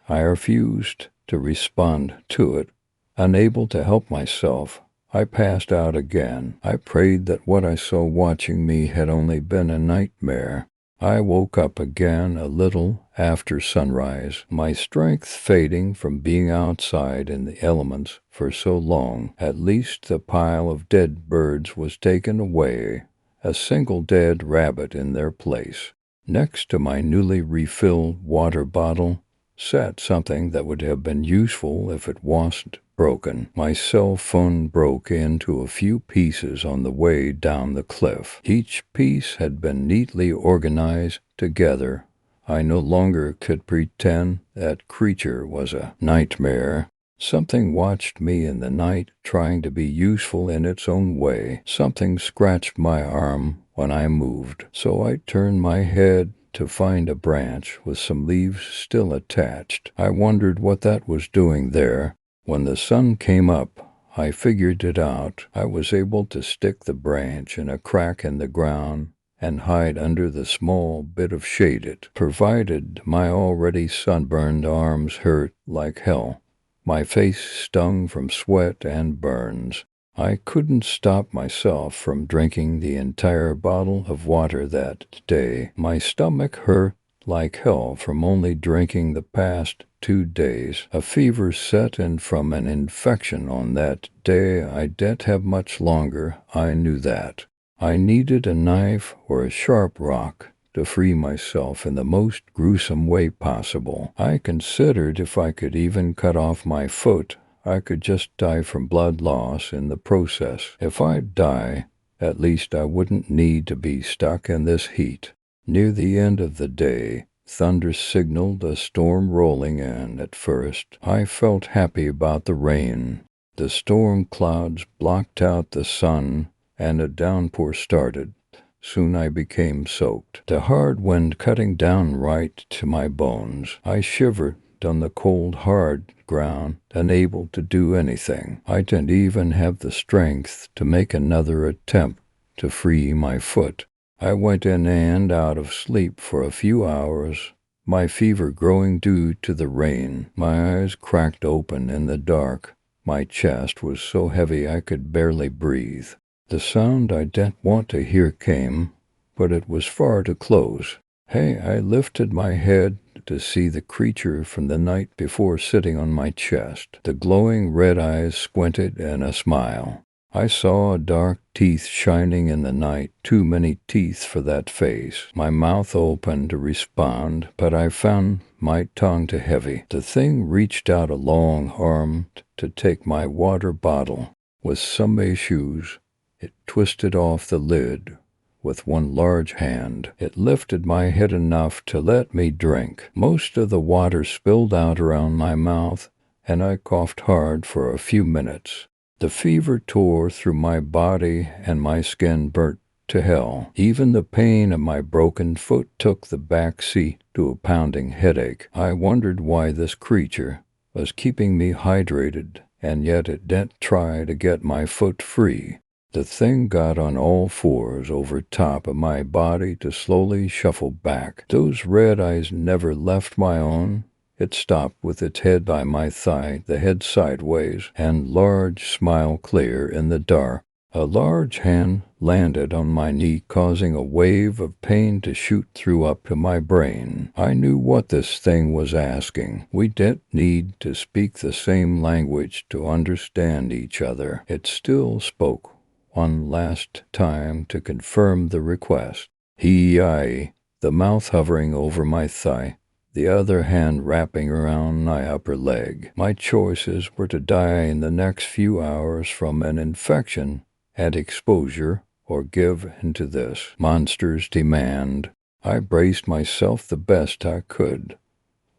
I refused to respond to it. Unable to help myself, I passed out again. I prayed that what I saw watching me had only been a nightmare. I woke up again a little after sunrise, my strength fading from being outside in the elements for so long. At least the pile of dead birds was taken away, a single dead rabbit in their place. Next to my newly refilled water bottle sat something that would have been useful if it wasn't broken. My cell phone broke into a few pieces on the way down the cliff. Each piece had been neatly organized together. I no longer could pretend that creature was a nightmare. Something watched me in the night, trying to be useful in its own way. Something scratched my arm when I moved, so I turned my head to find a branch with some leaves still attached. I wondered what that was doing there. When the sun came up, I figured it out. I was able to stick the branch in a crack in the ground and hide under the small bit of shade it provided. My already sunburned arms hurt like hell. My face stung from sweat and burns. I couldn't stop myself from drinking the entire bottle of water that day. My stomach hurt like hell from only drinking the past 2 days. A fever set in from an infection on that day. I didn't have much longer, I knew that. I needed a knife or a sharp rock to free myself in the most gruesome way possible. I considered if I could even cut off my foot, I could just die from blood loss in the process. If I'd die, at least I wouldn't need to be stuck in this heat. Near the end of the day, thunder signaled a storm rolling in. At first, I felt happy about the rain. The storm clouds blocked out the sun, and a downpour started. Soon I became soaked, the hard wind cutting down right to my bones. I shivered on the cold, hard ground, unable to do anything. I didn't even have the strength to make another attempt to free my foot. I went in and out of sleep for a few hours, my fever growing due to the rain. My eyes cracked open in the dark. My chest was so heavy I could barely breathe. The sound I didn't want to hear came, but it was far too close. Hey, I lifted my head to see the creature from the night before sitting on my chest. The glowing red eyes squinted in a smile. I saw dark teeth shining in the night, too many teeth for that face. My mouth opened to respond, but I found my tongue too heavy. The thing reached out a long arm to take my water bottle. With some issues, it twisted off the lid with one large hand. It lifted my head enough to let me drink. Most of the water spilled out around my mouth, and I coughed hard for a few minutes. The fever tore through my body, and my skin burnt to hell. Even the pain of my broken foot took the back seat to a pounding headache. I wondered why this creature was keeping me hydrated, and yet it didn't try to get my foot free. The thing got on all fours over top of my body to slowly shuffle back. Those red eyes never left my own. It stopped with its head by my thigh, the head sideways, and large smile clear in the dark. A large hand landed on my knee, causing a wave of pain to shoot through up to my brain. I knew what this thing was asking. We didn't need to speak the same language to understand each other. It still spoke one last time to confirm the request. He-I, the mouth hovering over my thigh, the other hand wrapping around my upper leg. My choices were to die in the next few hours from an infection and exposure, or give into this monster's demand. I braced myself the best I could.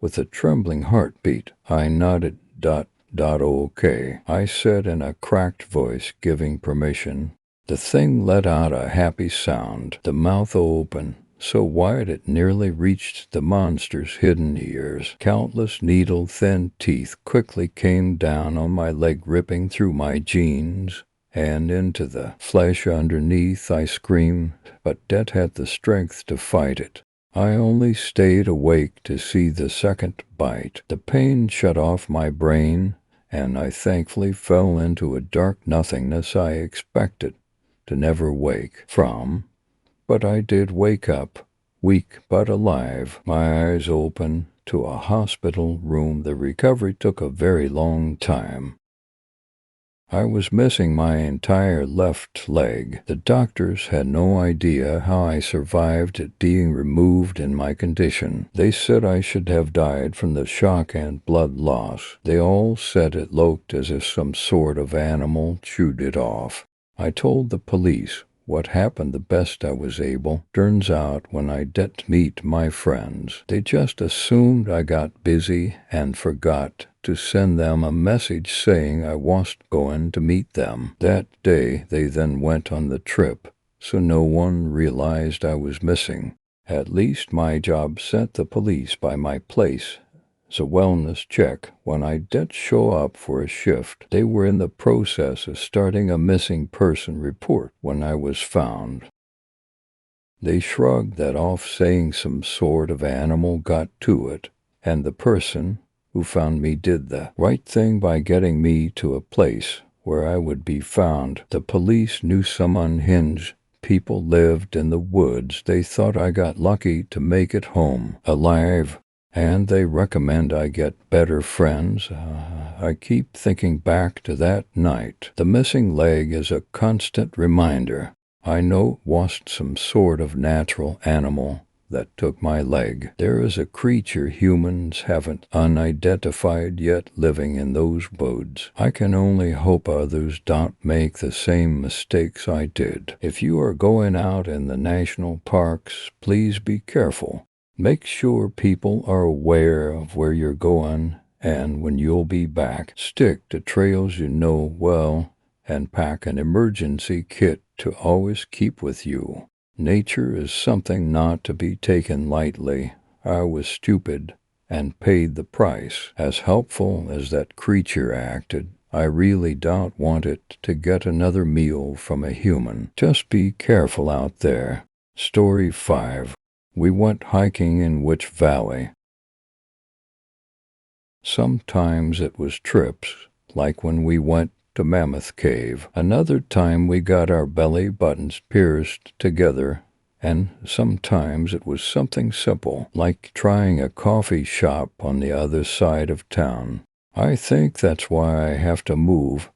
With a trembling heartbeat, I nodded okay, I said in a cracked voice, giving permission. The thing let out a happy sound, the mouth open, so wide it nearly reached the monster's hidden ears. Countless needle-thin teeth quickly came down on my leg, ripping through my jeans and into the flesh underneath. I screamed, but Dad had the strength to fight it. I only stayed awake to see the second bite. The pain shut off my brain, and I thankfully fell into a dark nothingness I expected to never wake from. But I did wake up, weak but alive, my eyes open, to a hospital room. The recovery took a very long time. I was missing my entire left leg. The doctors had no idea how I survived it being removed in my condition. They said I should have died from the shock and blood loss. They all said it looked as if some sort of animal chewed it off. I told the police what happened the best I was able. Turns out when I didn't meet my friends, they just assumed I got busy and forgot to send them a message saying I wasn't going to meet them. That day they then went on the trip so no one realized I was missing. At least my job sent the police by my place as a wellness check. When I did show up for a shift, they were in the process of starting a missing person report when I was found. They shrugged that off, saying some sort of animal got to it, and the person who found me did the right thing by getting me to a place where I would be found. The police knew some unhinged people lived in the woods. They thought I got lucky to make it home alive, and they recommend I get better friends. I keep thinking back to that night. The missing leg is a constant reminder. I know it wasn't some sort of natural animal that took my leg. There is a creature humans haven't unidentified yet living in those woods. I can only hope others don't make the same mistakes I did. If you are going out in the national parks, please be careful. Make sure people are aware of where you're going and when you'll be back. Stick to trails you know well and pack an emergency kit to always keep with you. Nature is something not to be taken lightly. I was stupid and paid the price. As helpful as that creature acted, I really don't want it to get another meal from a human. Just be careful out there. Story 5. We went hiking in Witch Valley. Sometimes it was trips, like when we went to Mammoth Cave. Another time we got our belly buttons pierced together, and sometimes it was something simple, like trying a coffee shop on the other side of town. I think that's why I have to move.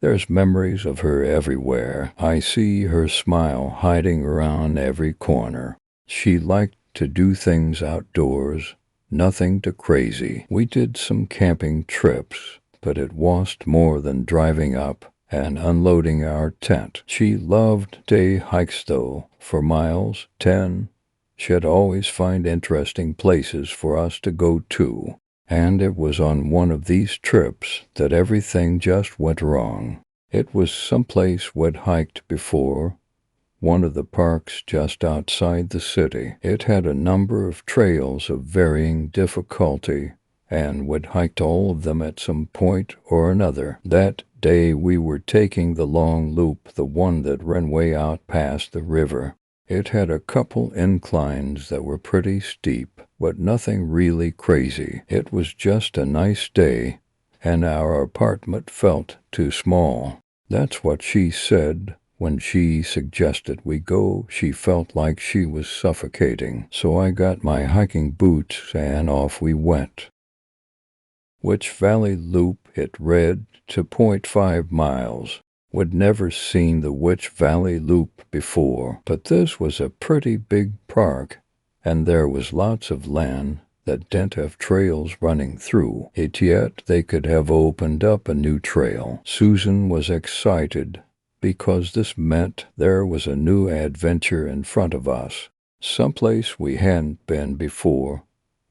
There's memories of her everywhere. I see her smile hiding around every corner. She liked to do things outdoors, nothing too crazy. We did some camping trips, but it wasn't more than driving up and unloading our tent. She loved day hikes, though, for miles, 10. She'd always find interesting places for us to go to, and it was on one of these trips that everything just went wrong. It was someplace we'd hiked before, one of the parks just outside the city. It had a number of trails of varying difficulty, and we'd hiked all of them at some point or another. That day we were taking the long loop, the one that ran way out past the river. It had a couple inclines that were pretty steep, but nothing really crazy. It was just a nice day, and our apartment felt too small. That's what she said when she suggested we go. She felt like she was suffocating, so I got my hiking boots and off we went. Witch Valley Loop, it read, to 0.5 miles. We'd never seen the Witch Valley Loop before, but this was a pretty big park, and there was lots of land that didn't have trails running through it yet. They could have opened up a new trail. Susan was excited because this meant there was a new adventure in front of us, someplace we hadn't been before.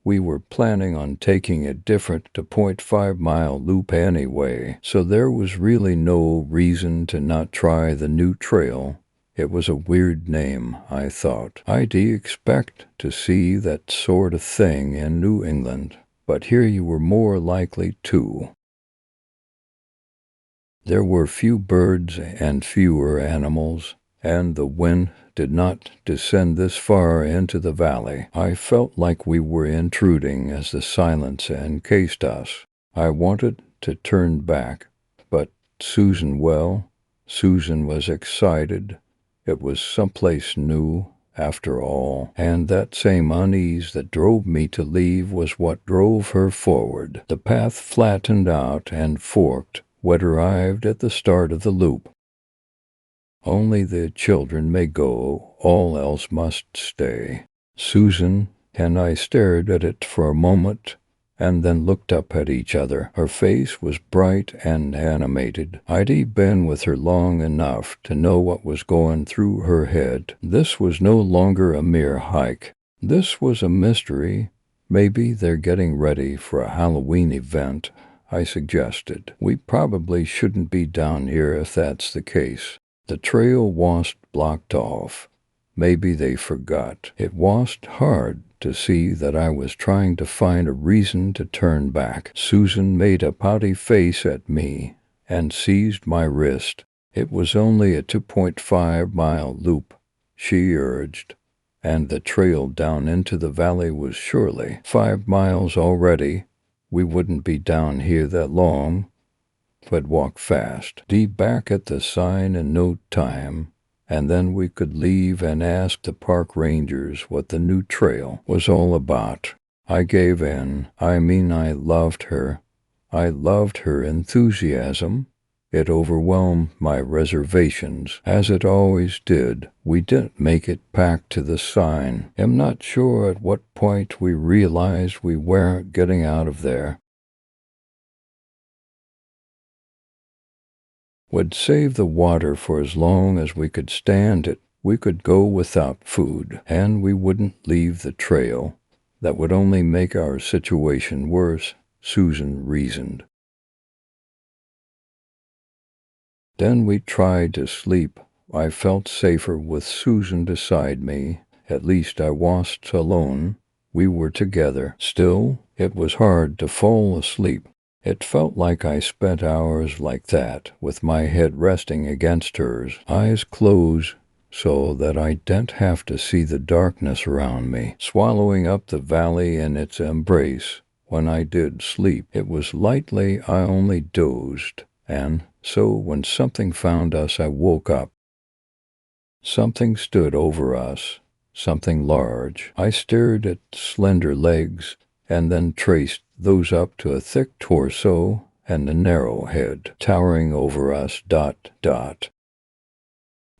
We were planning on taking a different to 0.5-mile loop anyway, so there was really no reason to not try the new trail. It was a weird name, I thought. I'd expect to see that sort of thing in New England, but here you were more likely to. There were few birds and fewer animals, and the wind did not descend this far into the valley. I felt like we were intruding as the silence encased us. I wanted to turn back, but Susan was excited. It was someplace new, after all, and that same unease that drove me to leave was what drove her forward. The path flattened out and forked. We'd arrived at the start of the loop. Only the children may go, all else must stay. Susan and I stared at it for a moment, and then looked up at each other. Her face was bright and animated. I'd been with her long enough to know what was going through her head. This was no longer a mere hike. This was a mystery. Maybe they're getting ready for a Halloween event, I suggested. We probably shouldn't be down here if that's the case. The trail was blocked off. Maybe they forgot. It was hard to see that I was trying to find a reason to turn back. Susan made a pouty face at me and seized my wrist. It was only a 2.5-mile loop, she urged, and the trail down into the valley was surely 5 miles already. We wouldn't be down here that long, but walk fast. Be back at the sign in no time, and then we could leave and ask the park rangers what the new trail was all about. I gave in. I loved her. I loved her enthusiasm. It overwhelmed my reservations, as it always did. We didn't make it back to the sign. I'm not sure at what point we realized we weren't getting out of there. Would save the water for as long as we could stand it. We could go without food, and we wouldn't leave the trail. That would only make our situation worse, Susan reasoned. Then we tried to sleep. I felt safer with Susan beside me. At least I wasn't alone. We were together. Still, it was hard to fall asleep. It felt like I spent hours like that, with my head resting against hers, eyes closed so that I didn't have to see the darkness around me, swallowing up the valley in its embrace. When I did sleep, it was lightly. I only dozed, and so when something found us, I woke up. Something stood over us, something large. I stared at slender legs, and then traced those up to a thick torso and a narrow head, towering over us,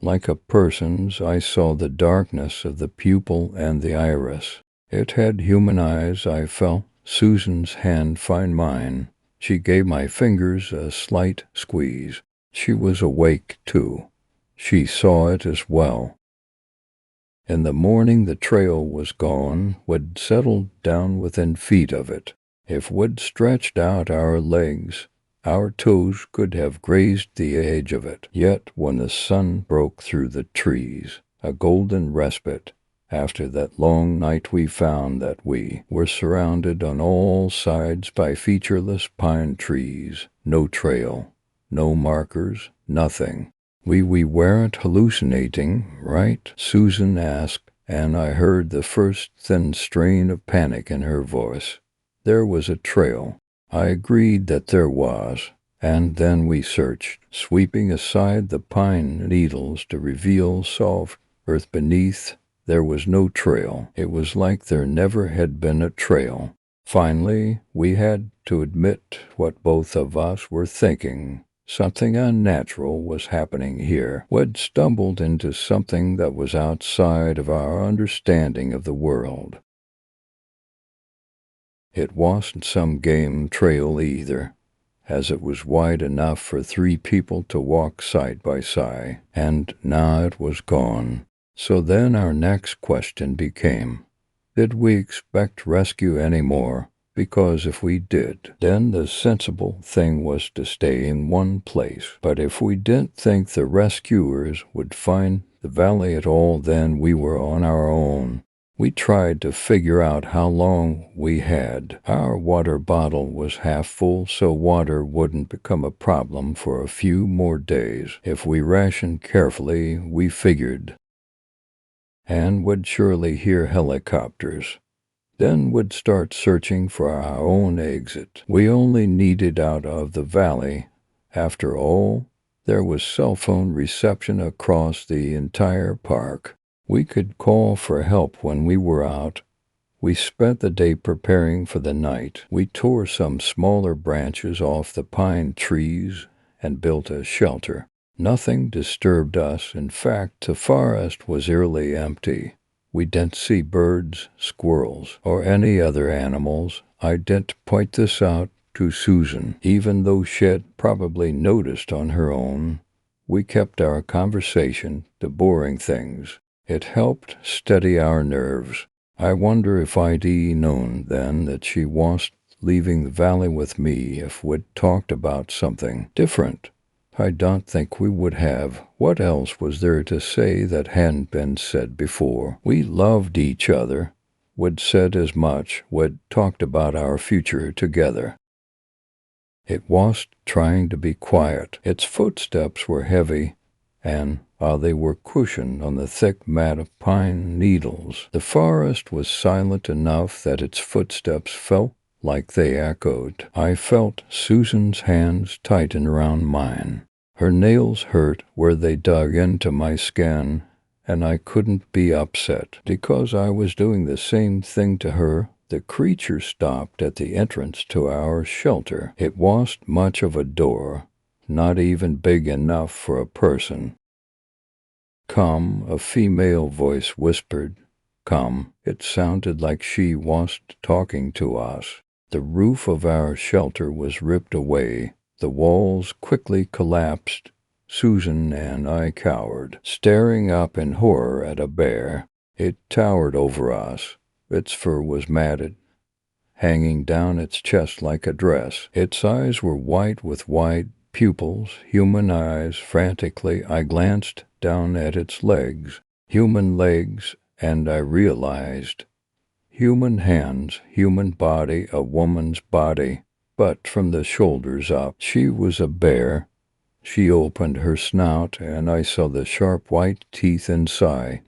Like a person's, I saw the darkness of the pupil and the iris. It had human eyes. I felt Susan's hand find mine. She gave my fingers a slight squeeze. She was awake, too. She saw it as well. In the morning the trail was gone. We'd settled down within feet of it. If we'd stretched out our legs, our toes could have grazed the edge of it. Yet when the sun broke through the trees, a golden respite, after that long night, we found that we were surrounded on all sides by featureless pine trees. No trail, no markers, nothing. We weren't hallucinating, right? Susan asked, and I heard the first thin strain of panic in her voice. There was a trail. I agreed that there was, and then we searched, sweeping aside the pine needles to reveal soft earth beneath. There was no trail. It was like there never had been a trail. Finally, we had to admit what both of us were thinking. Something unnatural was happening here. We'd stumbled into something that was outside of our understanding of the world. It wasn't some game trail either, as it was wide enough for 3 people to walk side by side, and now it was gone. So then our next question became, did we expect rescue anymore? Because if we did, then the sensible thing was to stay in one place. But if we didn't think the rescuers would find the valley at all, then we were on our own. We tried to figure out how long we had. Our water bottle was half full, so water wouldn't become a problem for a few more days. If we rationed carefully, we figured, and would surely hear helicopters. Then would start searching for our own exit. We only needed out of the valley. After all, there was cell phone reception across the entire park. We could call for help when we were out. We spent the day preparing for the night. We tore some smaller branches off the pine trees and built a shelter. Nothing disturbed us. In fact, the forest was eerily empty. We didn't see birds, squirrels, or any other animals. I didn't point this out to Susan, even though she'd probably noticed on her own. We kept our conversation to boring things. It helped steady our nerves. I wonder if I'd known then that she was leaving the valley with me if we'd talked about something different. I don't think we would have. What else was there to say that hadn't been said before? We loved each other. We'd said as much. We'd talked about our future together. It was trying to be quiet. Its footsteps were heavy, and they were cushioned on the thick mat of pine needles. The forest was silent enough that its footsteps felt like they echoed. I felt Susan's hands tighten around mine. Her nails hurt where they dug into my skin, and I couldn't be upset because I was doing the same thing to her. The creature stopped at the entrance to our shelter. It wasn't much of a door, not even big enough for a person. "Come," a female voice whispered. "Come." It sounded like she was talking to us. The roof of our shelter was ripped away. The walls quickly collapsed. Susan and I cowered, staring up in horror at a bear. It towered over us. Its fur was matted, hanging down its chest like a dress. Its eyes were white with wide pupils, human eyes. Frantically, I glanced down at its legs. Human legs, and I realized human hands, human body, a woman's body. But from the shoulders up, she was a bear. She opened her snout, and I saw the sharp white teeth inside.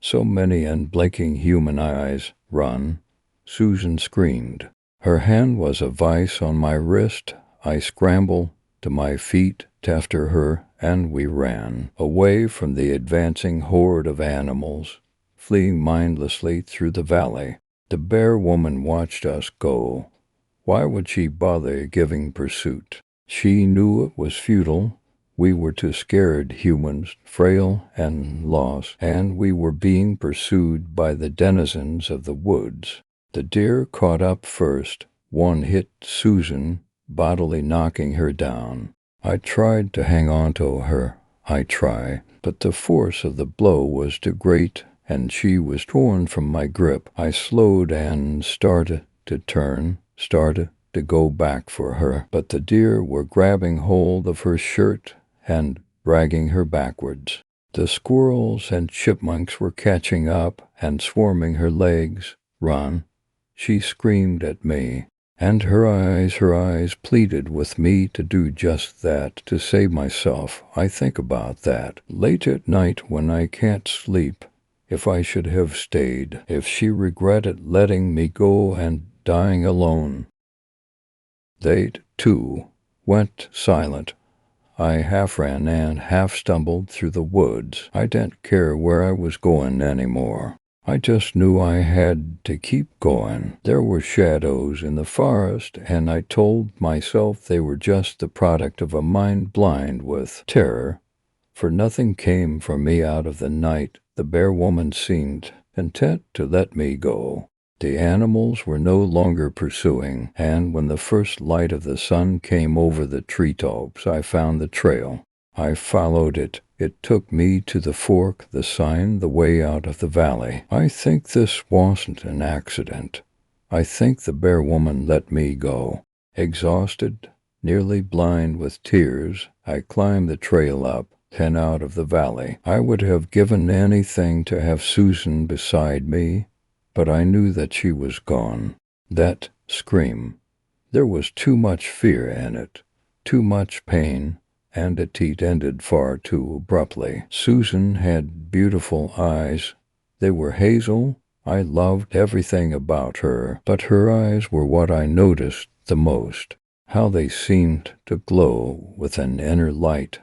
So many unblinking human eyes. "Run!" Susan screamed. Her hand was a vice on my wrist. I scrambled to my feet after her, and we ran away from the advancing horde of animals, fleeing mindlessly through the valley. The bear woman watched us go. Why would she bother giving pursuit? She knew it was futile. We were two scared humans, frail and lost, and we were being pursued by the denizens of the woods. The deer caught up first. One hit Susan, bodily knocking her down. I tried to hang on to her. But the force of the blow was too great, and she was torn from my grip. I slowed and started to go back for her, but the deer were grabbing hold of her shirt and dragging her backwards. The squirrels and chipmunks were catching up and swarming her legs. "Run!" She screamed at me, and her eyes pleaded with me to do just that, to save myself. I think about that late at night when I can't sleep. If I should have stayed, if she regretted letting me go and dying alone. They, too, went silent. I half ran and half stumbled through the woods. I didn't care where I was going anymore. I just knew I had to keep going. There were shadows in the forest, and I told myself they were just the product of a mind blind with terror, for nothing came for me out of the night. The bear woman seemed content to let me go. The animals were no longer pursuing, and when the first light of the sun came over the treetops, I found the trail. I followed it. It took me to the fork, the sign, the way out of the valley. I think this wasn't an accident. I think the bear woman let me go. Exhausted, nearly blind with tears, I climbed the trail up and out of the valley. I would have given anything to have Susan beside me, but I knew that she was gone. That scream, there was too much fear in it, too much pain, and it ended far too abruptly. Susan had beautiful eyes. They were hazel. I loved everything about her, but her eyes were what I noticed the most, how they seemed to glow with an inner light.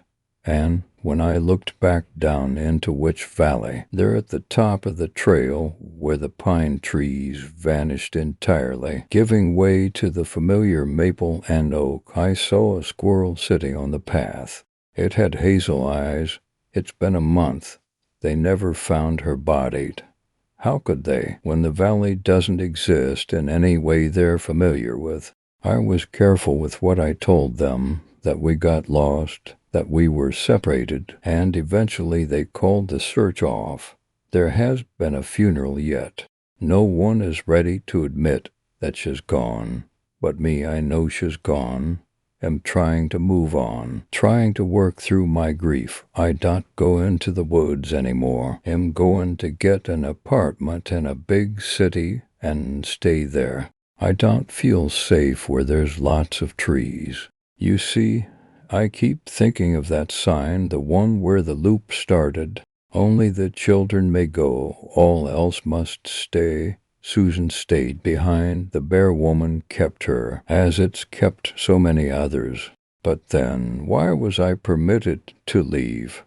And when I looked back down into Witch Valley, there at the top of the trail where the pine trees vanished entirely, giving way to the familiar maple and oak, I saw a squirrel sitting on the path. It had hazel eyes. It's been a month. They never found her bodied. How could they, when the valley doesn't exist in any way they're familiar with? I was careful with what I told them, that we got lost, that we were separated, and eventually they called the search off. There has been a funeral yet. No one is ready to admit that she's gone. But me, I know she's gone. am trying to move on, trying to work through my grief. I don't go into the woods anymore. I'm going to get an apartment in a big city and stay there. I don't feel safe where there's lots of trees. You see, I keep thinking of that sign, the one where the loop started. Only the children may go, all else must stay. Susan stayed behind. The bear woman kept her, as it's kept so many others. But then, why was I permitted to leave?